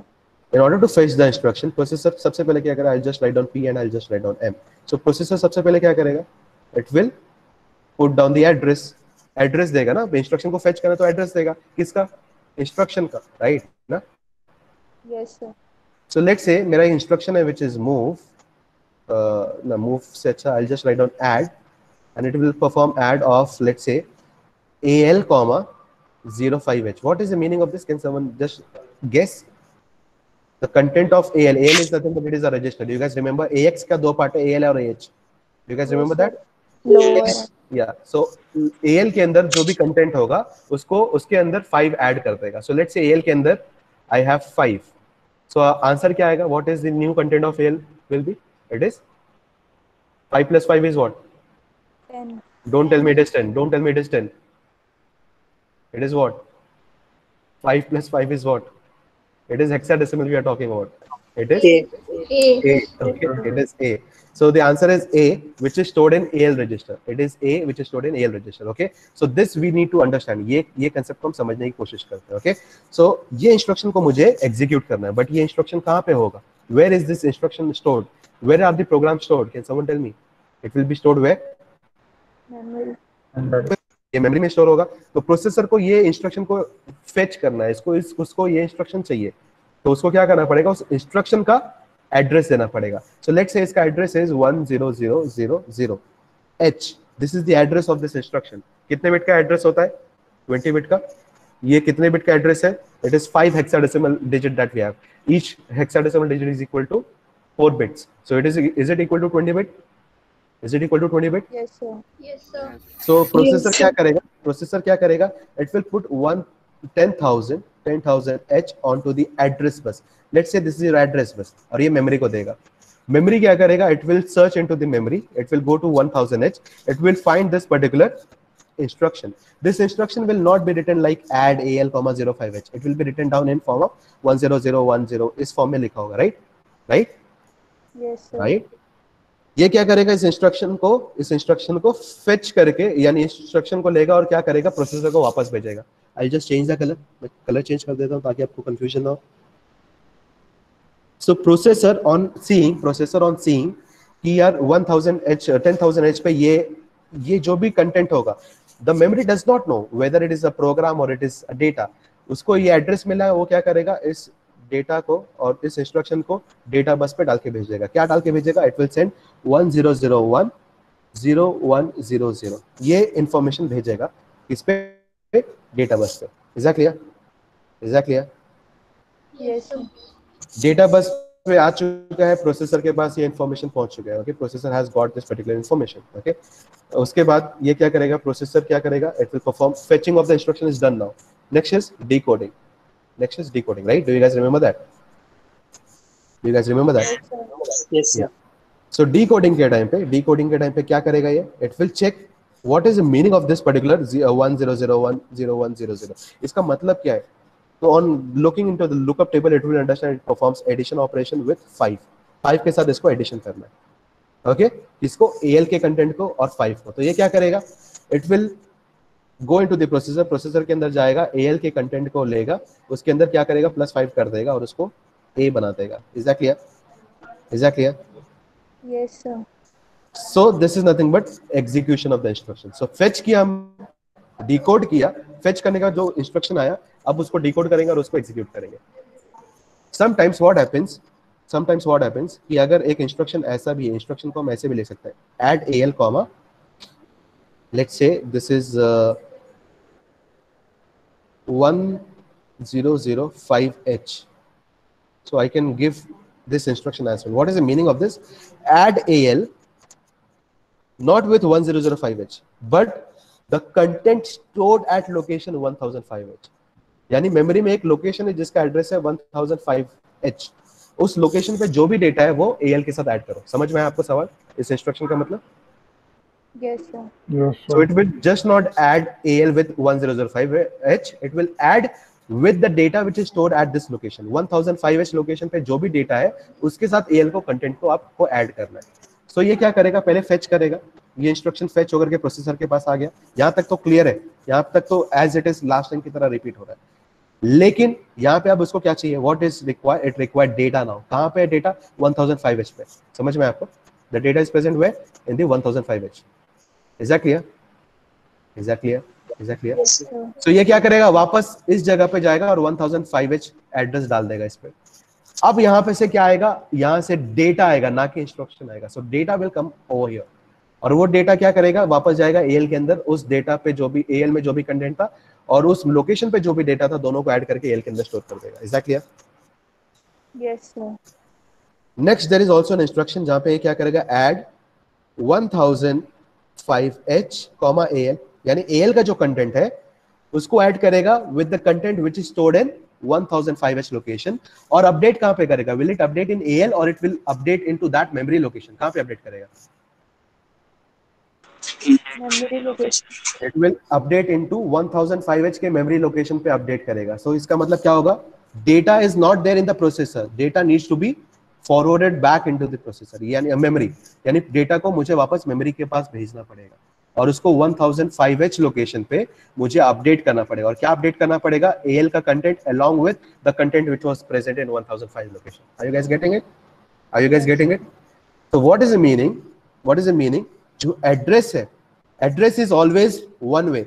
In order to fetch the instruction, processor सबसे पहले क्या करेगा? I'll just write down P and I'll just write down M. So processor सबसे पहले क्या करेगा? It will put down the address. Address देगा ना, इंस्ट्रक्शन को फेच करना तो एड्रेस देगा, किसका? इंस्ट्रक्शन का, राइट ना? Yes, sir. So let's say मेरा इंस्ट्रक्शन है which is move, ना move से अच्छा I'll just write down add and it will perform add of let's say AL comma 05H. What is the meaning of this? Can someone just guess? The content of AL. AL is nothing but it is a register. Do you guys remember? AX का दो part है, AL और AH. Do you guys remember Yes, that? Lower. Yeah. So AL के अंदर जो भी content होगा उसको उसके अंदर 5 ऐड कर देगा. So let's say AL के अंदर I have 5. So आंसर क्या आएगा? What is the new content of AL will be? It is 5 plus 5 is what? 10. Don't tell me it is 10. Don't tell me it is 10. It is what? 5 plus 5 is what? It is hexadecimal we are talking about. It is A. A. Okay, it is A. So the answer is A, which is stored in AL register. It is A, which is stored in AL register. Okay. So this we need to understand. ये concept को हम समझने की कोशिश करते हैं. Okay. So ये instruction को मुझे execute करना है. But ये instruction कहाँ पे होगा? Where is this instruction stored? Where are the programs stored? Can someone tell me? It will be stored where? Memory. ये मेमोरी में स्टोर होगा. तो प्रोसेसर को ये इंस्ट्रक्शन को फेच करना है, इसको उसको ये इंस्ट्रक्शन चाहिए, तो उसको क्या करना पड़ेगा? उस इंस्ट्रक्शन का एड्रेस देना पड़ेगा. सो लेट्स से इसका address is 10000H. This is the address of this instruction. कितने बिट का एड्रेस होता है? 20 बिट का. ये कितने बिट का एड्रेस है? It is 5 hexadecimal digit that we have. Each hexadecimal digit is equal to 4 bits. So is it equal to 20 bit? Is it equal to 20 bit? Yes, sir. Yes, sir. So processor क्या करेगा? Processor क्या करेगा? It will put 10,000 H onto the address bus. Let's say this is your address bus और ये memory को देगा. Memory क्या करेगा? It will search into the memory. It will go to 1000 H. It will find this particular instruction. This instruction will not be written like add AL, 05H. It will be written down in form of 10010. इस form में लिखा होगा, right? Right? Yes, sir. Right? ये क्या करेगा? इस instruction को fetch करके, यानी इंस्ट्रक्शन को लेगा और क्या करेगा? प्रोसेसर को वापस भेजेगा. I just change the colour. मैं कलर चेंज कर देता हूं ताकि आपको कंफ्यूजन ना हो. सो प्रोसेसर ऑन सीइंग कि यार 10,000 H पे ये जो भी कंटेंट होगा, the memory does not know whether it is a program और इट इज अ डेटा. उसको ये एड्रेस मिला है, वो क्या करेगा? इस डेटा को और इस इंस्ट्रक्शन को डेटा बस पे डाल के भेज देगा. क्या डाल के भेजेगा? It will send 10010100. ये इंफॉर्मेशन भेजेगा किस पे? डेटा बस पे. Is that clear? Yes, sir. Data bus पे आ चुका है, प्रोसेसर के पास ये इंफॉर्मेशन पहुंच चुका है. Okay, processor has got this particular information. Okay, उसके बाद ये क्या करेगा? प्रोसेसर क्या करेगा? It will perform fetching of the instruction is done now. Next is decoding. Right? Do you guys remember that? Yes, sir. Yes, sir. Yeah. So decoding के time पे क्या करेगा ये? It will check what is the meaning of this particular 10010100. इसका मतलब क्या है? तो on looking into the lookup table, it will understand it performs addition operation with 5. 5 के साथ इसको एडिशन करना है. ओके, इसको AL के कंटेंट को और 5 को. तो ये क्या करेगा? It will go into the processor के अंदर जाएगा, AL के कंटेंट को लेगा, उसके अंदर क्या करेगा? +5 कर देगा और उसको A बना देगा. Is that clear? Yes, sir. So this is nothing but execution of the instruction. So fetch किया, हम decode किया, fetch करने का जो instruction आया, अब उसको decode करेंगे और उसको execute करेंगे. Sometimes what happens कि अगर एक instruction ऐसा भी है, instruction को हम ऐसे भी ले सकते हैं, add AL comma, let's say this is 1005H. So I can give this instruction as well. What is the meaning of this? Add AL not with 1005H, but the content stored at location 1005H. यानी memory में एक location है जिसका address है 1005H. उस location पे जो भी डेटा है वो AL के साथ ऐड करो. समझ में आया आपको सवाल? इस इंस्ट्रक्शन का मतलब? Yes, sir. So it will just not add AL with 1005H. It will add with the data which is stored at this location. 1005H location पे जो भी डेटा है उसके साथ AL को कंटेंट को आपको ऐड करना है. So ये क्या करेगा? पहले फेच करेगा. ये इंस्ट्रक्शन फेच होकर के प्रोसेसर के पास आ गया. यहाँ तक तो क्लियर है. यहाँ तक तो as it is last time की तरह रिपीट हो रहा है. लेकिन यहाँ पे अब उसको क्या चाहिए, what is required, it required data now. कहाँ पे है डेटा, 1005H पे। समझ में आपको, the data is present where in the 1005H। Is that clear, is that clear, is that clear. Yes, sir. So ये क्या करेगा, वापस इस जगह पे जाएगा और 1005H एड्रेस डाल देगा इस पे। अब यहाँ पे से क्या आएगा, यहाँ से डेटा आएगा, ना कि इंस्ट्रक्शन आएगा। सो data will come over here, और वो डेटा क्या करेगा, वापस जाएगा एएल के अंदर, उस डेटा पे जो भी एएल में जो भी कंटेंट था और उस लोकेशन पे जो भी डेटा था, दोनों को ऐड करके एएल के अंदर स्टोर कर देगा। Is that clear? Yes, sir. Next there is also an instruction जहां पे क्या करेगा, ऐड 1005H कॉमा एएल, यानी एएल का जो कंटेंट है उसको ऐड करेगा with the content which is stored in 1005H location. और अपडेट कहां पे करेगा, will it update in AL or it will update into that memory location. कहां पे अपडेट करेगा, Memory location. It will update into 1005H के memory location पे update करेगा। सो इसका मतलब क्या होगा, data is not there in the processor, data needs to be forwarded back into the processor, यानी मेमोरी, यानी डेटा को मुझे वापस मेमोरी के पास भेजना पड़ेगा और उसको 1005H लोकेशन पे मुझे अपडेट करना पड़ेगा। और क्या अपडेट करना पड़ेगा, एएल का content along with the content which was present in 1005 location. Are you guys getting it, are you guys getting it? तो what is the meaning, what is the meaning, जो address है, address is always one way,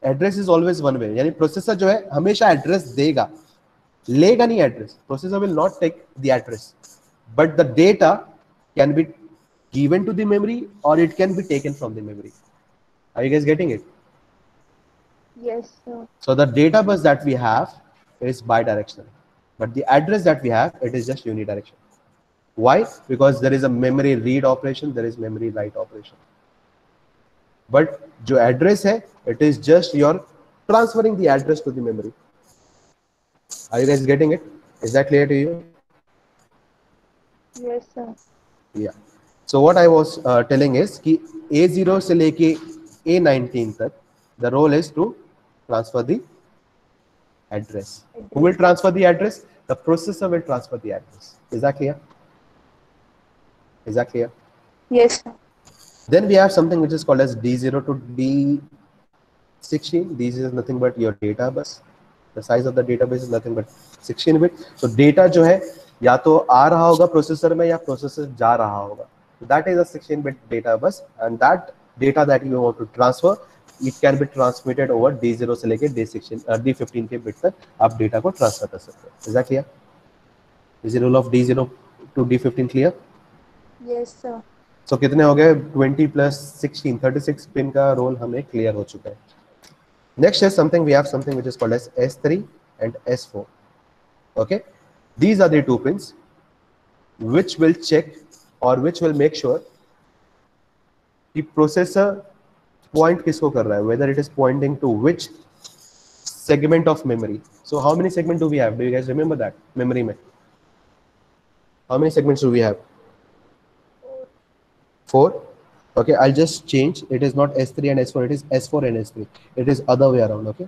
address is always one way, यानी processor जो है हमेशा address देगा, लेगा नहीं address. Processor will not take the address, but the data can be given to the memory or it can be taken from the memory. Are you guys getting it? Yes, sir. So the data bus that we have is bidirectional, but the address that we have, it is just unidirectional. Why? Because there is a memory read operation, there is memory write operation. But जो address है, it is just your transferring the address to the memory. Are you guys getting it? Is that clear to you? Yes, sir. Yeah. So what I was telling is कि A0 से लेके A19 तक the role is to transfer the address. Who will transfer the address? The processor will transfer the address. Is that clear? Is that clear? Yes, sir. Then we have something which is called as D0 to D16. This is nothing but your data bus. The size of the database is nothing but 16 bit. So data जो है या तो आ रहा होगा processor में या processor जा रहा होगा. So that is a 16-bit data bus, and that data that you want to transfer, it can be transmitted over D0 से लेके D15 के bit तक आप data को transfer कर सकते हैं. Is that clear? Is the rule of D0 to D15 clear? Yes, sir. So कितने हो गए, 20 plus 16, 36 पिन का रोल हमें क्लियर हो चुका है. Next is something, we have something which is called as S3 and S4. Okay, these are the two pins which will check or which will make sure कि processor point किसको कर रहा है, whether it is pointing to which segment of memory. So how many segments do we have? Do you guys remember that? Memory में how many segments do we have? 4. Okay, I'll just change. It is not S3 and S4. It is S4 and S3. It is other way around. Okay,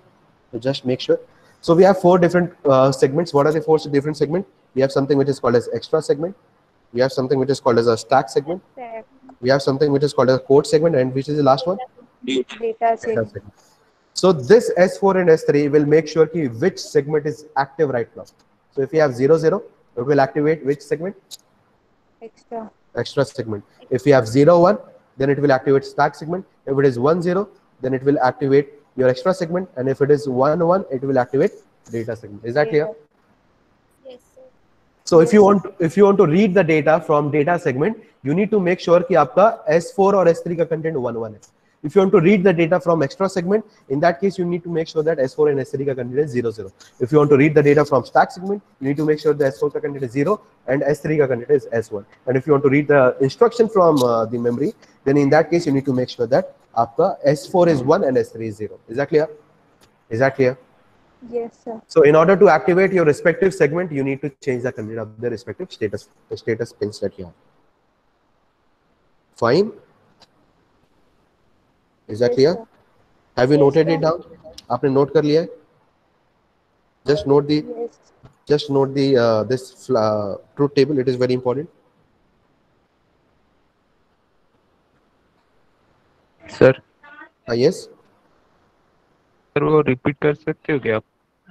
so just make sure. So we have 4 different segments. What are the 4 different segments? We have something which is called as extra segment. We have something which is called as a stack segment. Stack. We have something which is called as a code segment, and which is the last one? Data Data segment. segment. So this S4 and S3 will make sure ki which segment is active right now. So if you have 0, 0, it will activate which segment? Extra. Extra segment. If you have 0, 1, then it will activate stack segment. If it is 1, 0, then it will activate your extra segment, and if it is 1, 1, it will activate data segment. Is that clear? Yes, sir. So if you want to read the data from data segment, you need to make sure कि आपका S4 और S3 का content 1, 1 है. If you want to read the data from extra segment, in that case you need to make sure that S4 and S3 का content is 0, 0. If you want to read the data from stack segment, you need to make sure the S4 का content is 0 and S3 का content is S1. And if you want to read the instruction from the memory, then in that case you need to make sure that आपका S4 is 1 and S3 is 0. Is that clear? Is that clear? Yes, sir. So in order to activate your respective segment, you need to change the content of the respective status pins that you have. Fine. Is that Yes, clear? sir. Have you Yes, noted sir. it down? आपने note कर लिया है? Just note the Yes. this truth table. It is very important. Sir Yes. Sir वो repeat कर सकते हो क्या आप?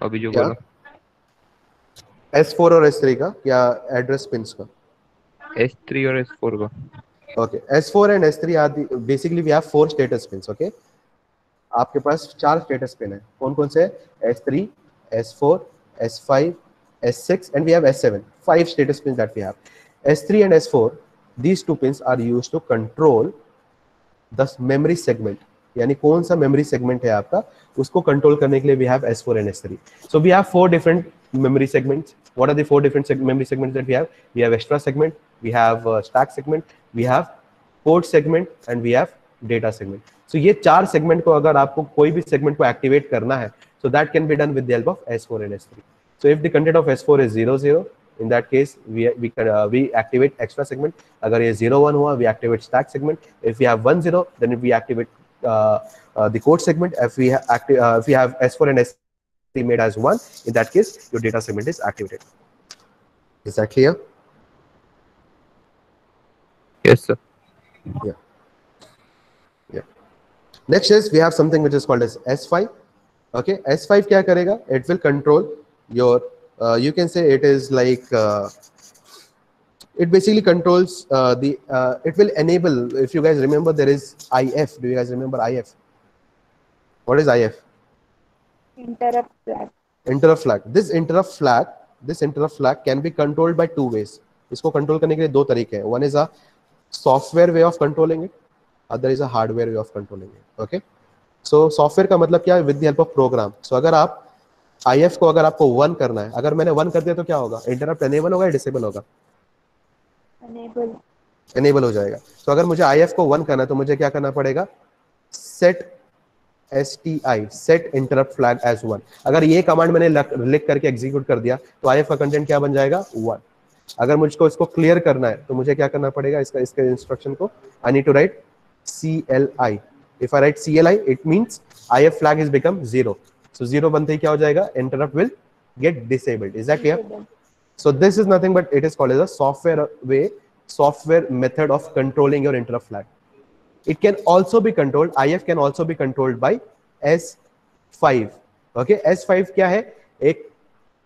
अभी जो क्या? बोला S4 और S3 का क्या एड्रेस पिन्स का? S3 और S4 का। Okay, S4 and S3 are basically we have 4 status pins. Okay, आपके पास 4 स्टेटस पिन है. कौन कौन से? S3, S4, S5, S6 and we have S7. 5 status pins that we have. S3 and S4, these two pins are used to control the memory segment. यानी कौन सा memory segment है आपका, उसको कंट्रोल करने के लिए we have S4 and S3. So we have 4 different memory segments. What are the 4 different memory segments that we have? We have extra segment, we have stack segment, we have port segment and we have data segment. So ये 4 segment को अगर आपको कोई भी segment को activate करना है, so that can be done with the help of S4 and S3. So if the content of S4 is 0 0, in that case we activate extra segment. अगर ये 0 1 हुआ, we activate stack segment. If we have 1 0, then we activate the code segment. If we have S4 and S3 made as 1, in that case your data segment is activated. Is that clear? Yes sir. Yeah. Next is we have something which is called as S5. Okay, S5 क्या करेगा? It will control your you can say it is like it basically controls it will enable, if you guys remember, there is IF. Do you guys remember IF? What is IF? Interrupt flag. Interrupt flag. This interrupt flag can be controlled by 2 ways. इसको control करने के लिए 2 तरीके हैं. One is a software way of controlling it, other is a hardware way of controlling it. Okay, so software का मतलब क्या है? With the help of program. So अगर आप IF को अगर आपको 1 करना है, अगर मैंने 1 कर दिया तो क्या होगा? इंटरप्ट एनेबल होगा या डिसेबल होगा? एनेबल हो जाएगा. तो अगर मुझे IF को 1 करना है तो मुझे क्या करना पड़ेगा? Set STI, set interrupt flag as 1. अगर ये कमांड मैंने लिख करके एग्जीक्यूट कर दिया तो IF का कंटेंट क्या बन जाएगा? 1. अगर मुझको इसको क्लियर करना है तो मुझे क्या करना पड़ेगा? इसके इंस्ट्रक्शन को I need to write CLI. If I write CLI, it means IF flag is become 0. So 0 बनते ही क्या हो जाएगा? Interrupt will get disabled. Is that clear? So this is nothing but it is called as a software method of controlling your interrupt flag. It can also be controlled, IF can also be controlled by S5. Okay, S5 क्या है? एक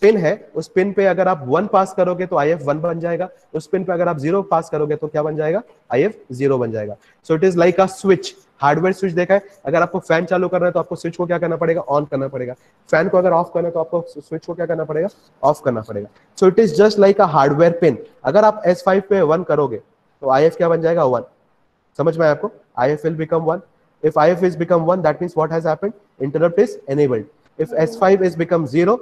pin है, उस pin पे अगर आप 1 पास करोगे तो IF 1 बन जाएगा, उस पिन पे अगर आप 0 पास करोगे तो क्या बन जाएगा? IF 0 बन जाएगा. So it is like a switch. Hardware switch देखा है? अगर आपको फैन चालू करना है तो आपको स्विच को क्या करना पड़ेगा? ऑन करना पड़ेगा. फैन को अगर ऑफ करना है तो आपको स्विच को क्या करना पड़ेगा? ऑफ करना पड़ेगा. सो it is just like a hardware pin. अगर आप S5 पे 1 करोगे तो IF क्या बन जाएगा? 1. समझ में आया आपको? IF will become 1. If IF is become 1, that means what has happened? Interrupt is enabled. If S5 is become 0,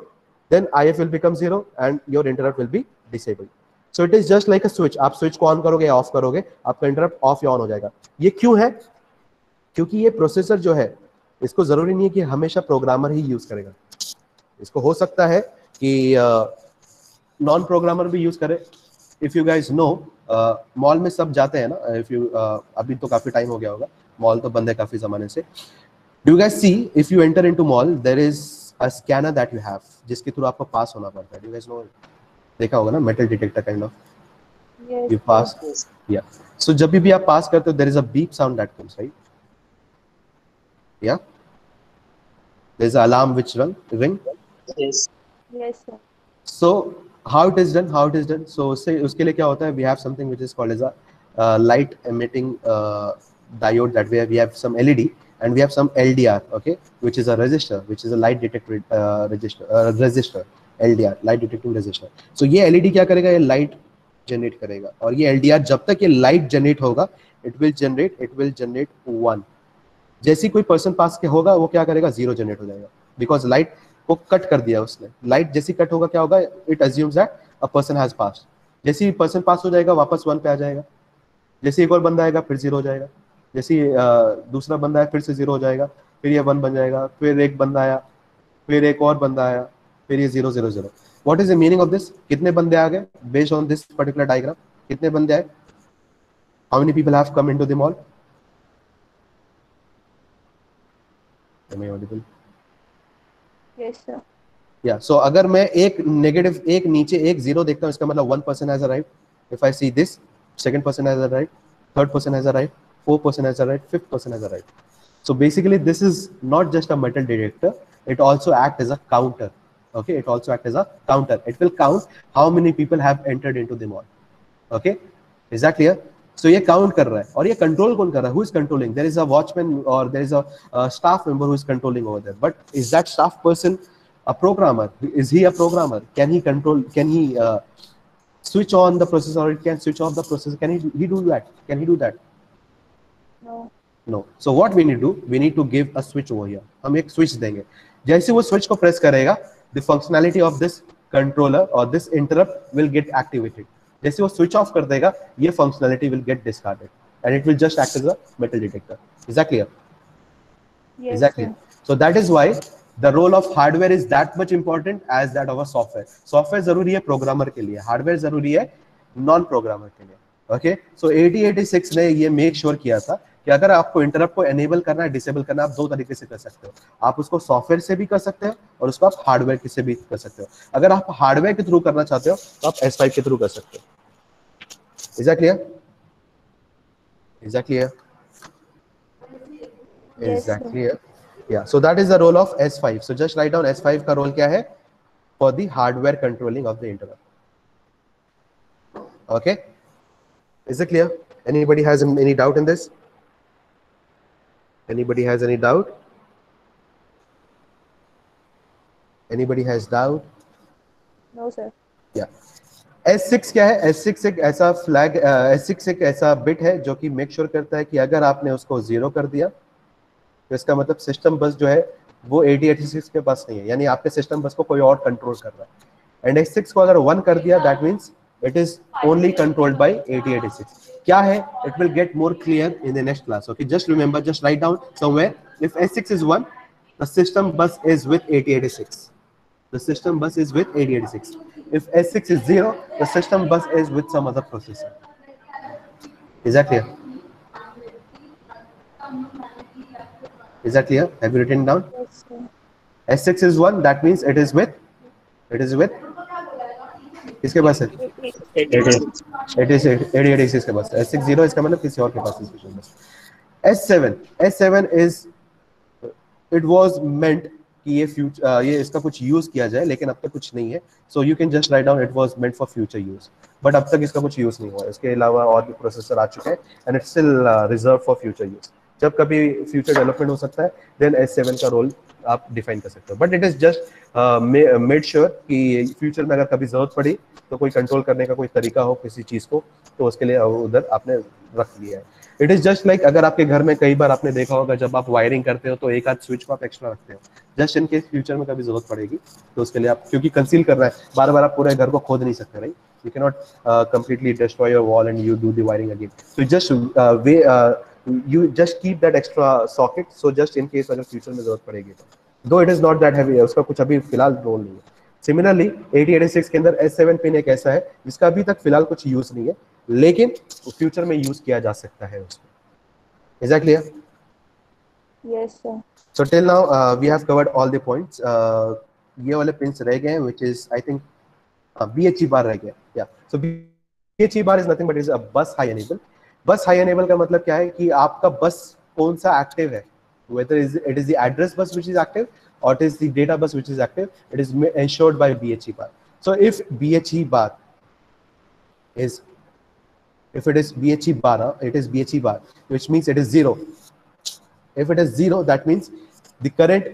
then IF will become 0 and your interrupt will be disabled. So it is just like a switch. आप switch को on करोगे या of करोगे, आपका interrupt of या on हो जाएगा. ये क्यों है? क्योंकि ये प्रोसेसर जो है, इसको जरूरी नहीं है कि हमेशा प्रोग्रामर ही यूज करेगा. इसको हो सकता है कि नॉन प्रोग्रामर भी यूज करे. If you guys know, mall में सब जाते हैं ना. इफ यू अभी तो काफी टाइम हो गया होगा, मॉल तो बंद है काफी जमाने से. Do you guys see, if you enter into mall, there is a scanner that you have, जिसके थ्रू आपको पास होना पड़ता है. Do you guys know? देखा होगा ना, metal detector kind of. You pass, yeah. So जब भी आप पास करते हो, there is a beep sound that comes, right? Yeah, there's an alarm which ring. Yes. Yes, sir. So how it is done? So उसके लिए क्या होता है? We have something which is called as a light emitting diode that we have some LED and we have some LDR, okay, which is a resistor, which is a light detector resistor, LDR, light detecting resistor. So ये LED क्या करेगा? ये light generate करेगा, और ये LDR जब तक ये light generate होगा, it will generate 1. जैसी कोई पर्सन पास के होगा, वो क्या करेगा? 0 जनरेट हो जाएगा, बिकॉज लाइट को कट कर दिया उसने. लाइट जैसी कट होगा क्या होगा? It assumes that a person has passed. जैसे ही पर्सन पास हो जाएगा, वापस 1 पे आ जाएगा. जैसे एक और बंदा आएगा, फिर 0 हो जाएगा. जैसे दूसरा बंदा है, फिर से 0 हो जाएगा, फिर ये 1 बन जाएगा. फिर एक बंदा आया, फिर एक और बंदा आया, फिर ये 0 0 0. What is the meaning of this? कितने बंदे आ गए based on this particular diagram? कितने बंदे आए? How many people have come into the mall? Am I audible? Yes, sir. Yeah. So अगर मैं एक नेगेटिव, एक नीचे एक 0 देखता हूँ, इसका मतलब 1 person has arrived. If I see this, second person has arrived, third person has arrived, fourth person has arrived, fifth person has arrived. So basically this is not just a metal detector, it also acts as a counter. Okay, it also acts as a counter. It will count how many people have entered into the mall. Okay, is that clear? So ये count कर रहा है, और ये control कौन कर रहा है? Who is controlling? There is a watchman or there is a staff member who is controlling over there. But is that staff person a programmer? Is he a programmer? Can he control? Can he switch on the processor, or it can switch off the processor? Can he do that? Can he do that? No. No. So what we need to do? We need to give a switch over here. हम एक switch देंगे. जैसे वो switch को press करेगा, the functionality of this controller or this interrupt will get activated. जैसे वो switch off कर देगा, ये functionality will get discarded, and it will just act as a metal detector. Is that clear? Yes, Exactly. sir. So that is why the role of hardware is that much important as that of a software. Software जरूरी है programmer के लिए, hardware जरूरी है non-programmer के लिए. Okay? So 8086 ने ये make sure किया था कि अगर आपको इंटरप्ट को एनेबल करना है, डिसेबल करना है, आप दो तरीके से कर सकते हो. आप उसको सॉफ्टवेयर से भी कर सकते हो और उसको आप हार्डवेयर से भी कर सकते हो. अगर आप हार्डवेयर के थ्रू करना चाहते हो तो आप S5 के थ्रू कर सकते हो. Is that clear? Is that clear? Yes, Is that sir. clear? Yeah. So that is the role of S5. So just write down S5 का role क्या है? For the hardware controlling of the interrupt. Okay. Is it clear? Anybody has any doubt in this? Anybody has any doubt? Anybody has doubt? No, sir. Yeah. S6 क्या है? S6 एक ऐसा flag, S6 एक ऐसा bit है जो कि make sure करता है कि अगर आपने उसको 0 कर दिया तो इसका मतलब सिस्टम बस जो है वो 8086 के पास नहीं है, यानी आपके सिस्टम बस को कोई और कंट्रोल कर रहा है. एंड S6 को अगर 1 कर दिया, that means it is only controlled by 8086. क्या है? It will get more clear in the next class. Okay, just remember, just write down somewhere, if S6 is 1, the system bus is with 8086. The system bus is with 8086. If S6 is 0, the system bus is with some other processor. Is that clear? Is that clear? Have you written down? Yes, sir. S6 is 1, that means it is with किसके पास है? It- 8086 के पास. S6 0 इसका मतलब किसी और के पास है. S7 is, it was meant कि ये फ्यूचर, ये इसका कुछ यूज किया जाए, लेकिन अब तक कुछ नहीं है. So you can just write down it was meant for future use, but अब तक इसका कुछ यूज नहीं हुआ. इसके अलावा और भी प्रोसेसर आ चुके हैं and it's still reserve for future use. जब कभी फ्यूचर डेवलपमेंट हो सकता है, देन S7 का रोल आप डिफाइन कर सकते हो. But it is just made sure कि फ्यूचर में अगर कभी जरूरत पड़ी तो कोई कंट्रोल करने का कोई तरीका हो किसी चीज को, तो उसके लिए उधर आपने रख लिया है. इट इज जस्ट लाइक अगर आपके घर में कई बार आपने देखा होगा जब आप वायरिंग करते हो तो एक आध स्विच को आप एक्स्ट्रा रखते हो, जस्ट इन केस फ्यूचर में कभी जरूरत पड़ेगी तो उसके लिए आप, क्योंकि कंसील कर रहा है, बार बार आप पूरे घर को खोद नहीं सकते, right? You can not completely destroy your wall and you do the wiring again. So just you just keep that extra socket, so just in case अगर फ्यूचर में जरूरत पड़ेगी तो. Though it is not that heavy, उसका कुछ अभी फिलहाल role नहीं है. सिमिलरली 8086 के अंदर S7 पिन एक ऐसा है जिसका अभी तक फिलहाल कुछ यूज नहीं है, लेकिन फ्यूचर में यूज किया जा सकता है उसमें. Is that clear? Yes, sir. So till now we have covered all the points. ये वाले पिन्स रह गए हैं, which is I think BHE बार रह गया. Yeah. So BHE bar is nothing but is a bus high enable. बस high enable का मतलब क्या है कि आपका बस कौन सा एक्टिव है, whether it is the address bus which is active or it is the data bus which is active, it is ensured by BHE bar. So if BHE bar is, if it is BHE bar, it is BHE bar, which means it is 0. If it is 0, that means the current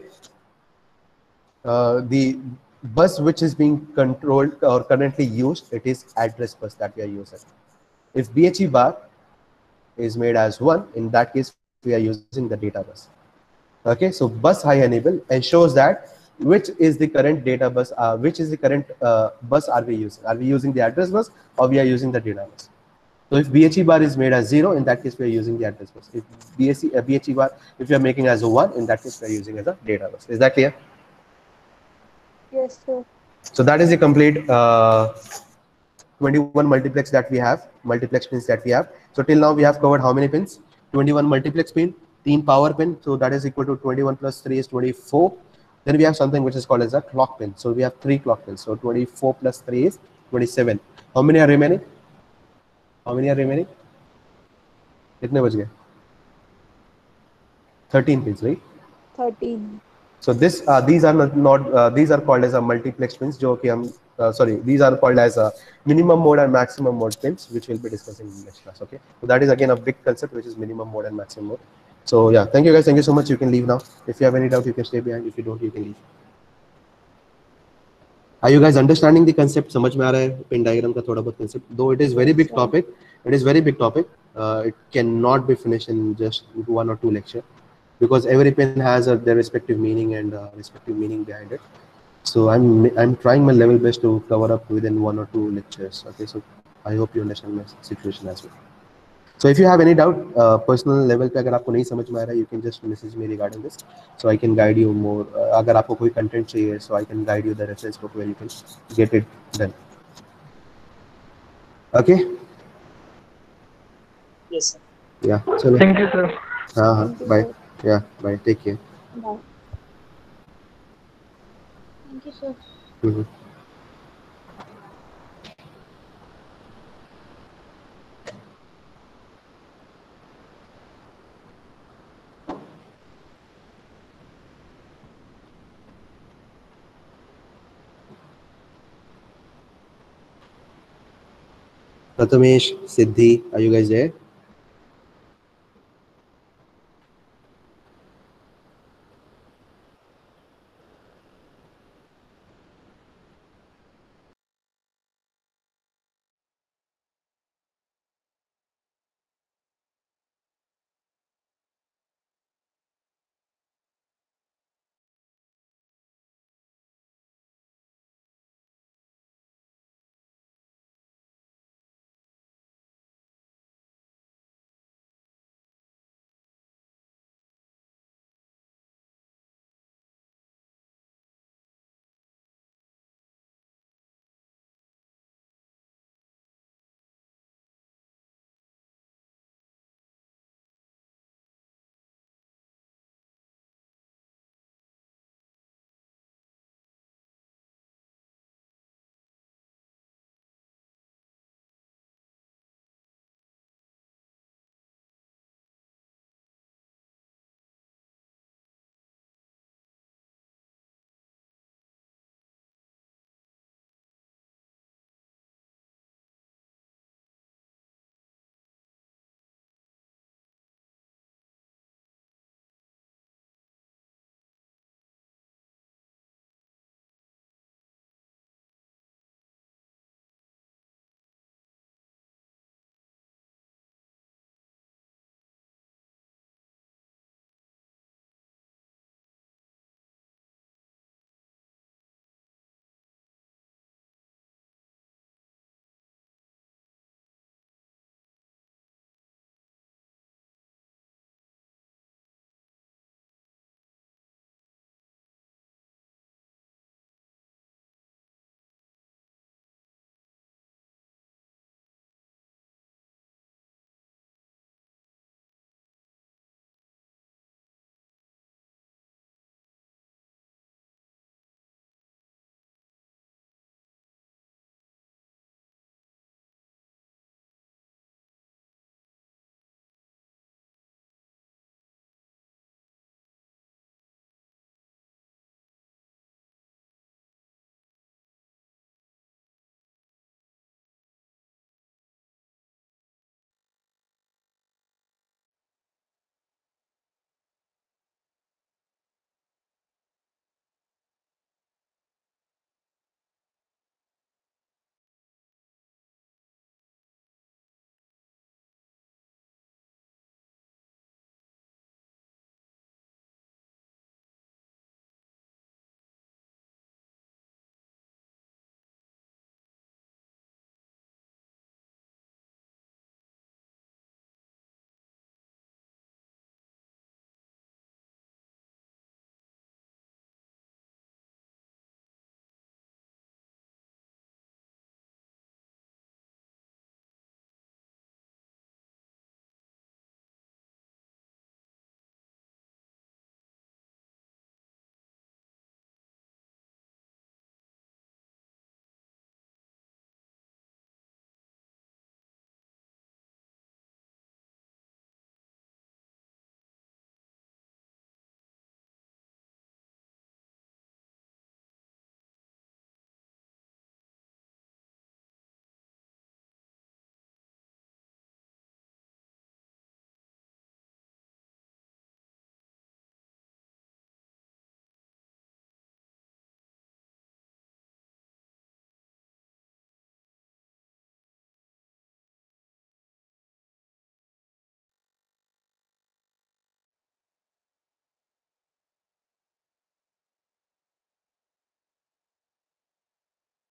the bus which is being controlled or currently used, it is address bus that we are using. If BHE bar is made as 1, in that case we are using the data bus. Okay, so bus high enable ensures that which is the current data bus, which is the current bus are we using? Are we using the address bus or we are using the data bus? So if BHE bar is made as 0, in that case we are using the address bus. If BHE bar, if you are making as a 1, in that case we are using as a data bus. Is that clear? Yes, sir. So that is the complete 21 multiplex that we have, multiplex pins that we have. So till now we have covered how many pins? 21 multiplex pin, 3 power pin. So that is equal to 21 plus 3 is 24. Then we have something which is called as a clock pin. So we have 3 clock pins. So 24 plus 3 is 27. How many are remaining? How many are remaining? कितने बच गए? 13 pins, right? 13. So these are not these are called as a multiplex pins, जो कि हम sorry, these are called as a minimum mode and maximum mode pins, which we'll be discussing in next class. Okay, so that is again a big concept, which is minimum mode and maximum mode. So yeah, thank you guys, thank you so much. You can leave now. If you have any doubt, you can stay behind. If you don't, you can leave. Are you guys understanding the concept? समझ में आ रहा है pin diagram का थोड़ा बहुत concept? Though it is very big topic, it is very big topic. It cannot be finished in just 1 or 2 lecture, because every pin has their respective meaning and respective meaning behind it. So I'm trying my level best to cover up within 1 or 2 lectures. Okay, so I hope you understand my situation as well. So if you have any doubt, personal level पे अगर आपको नहीं समझ में आ रहा है, you can just message me regarding this, so I can guide you more. अगर आपको कोई content चाहिए, so I can guide you the reference book where you can get it done. Okay? Yes, sir. Yeah. चलो. Thank you, sir. हाँ हाँ. Thank you, Bye. sir. Yeah. Bye. Take care. Bye. Thank you, sir. Mhm. Prathamesh, Siddhi, are you guys there?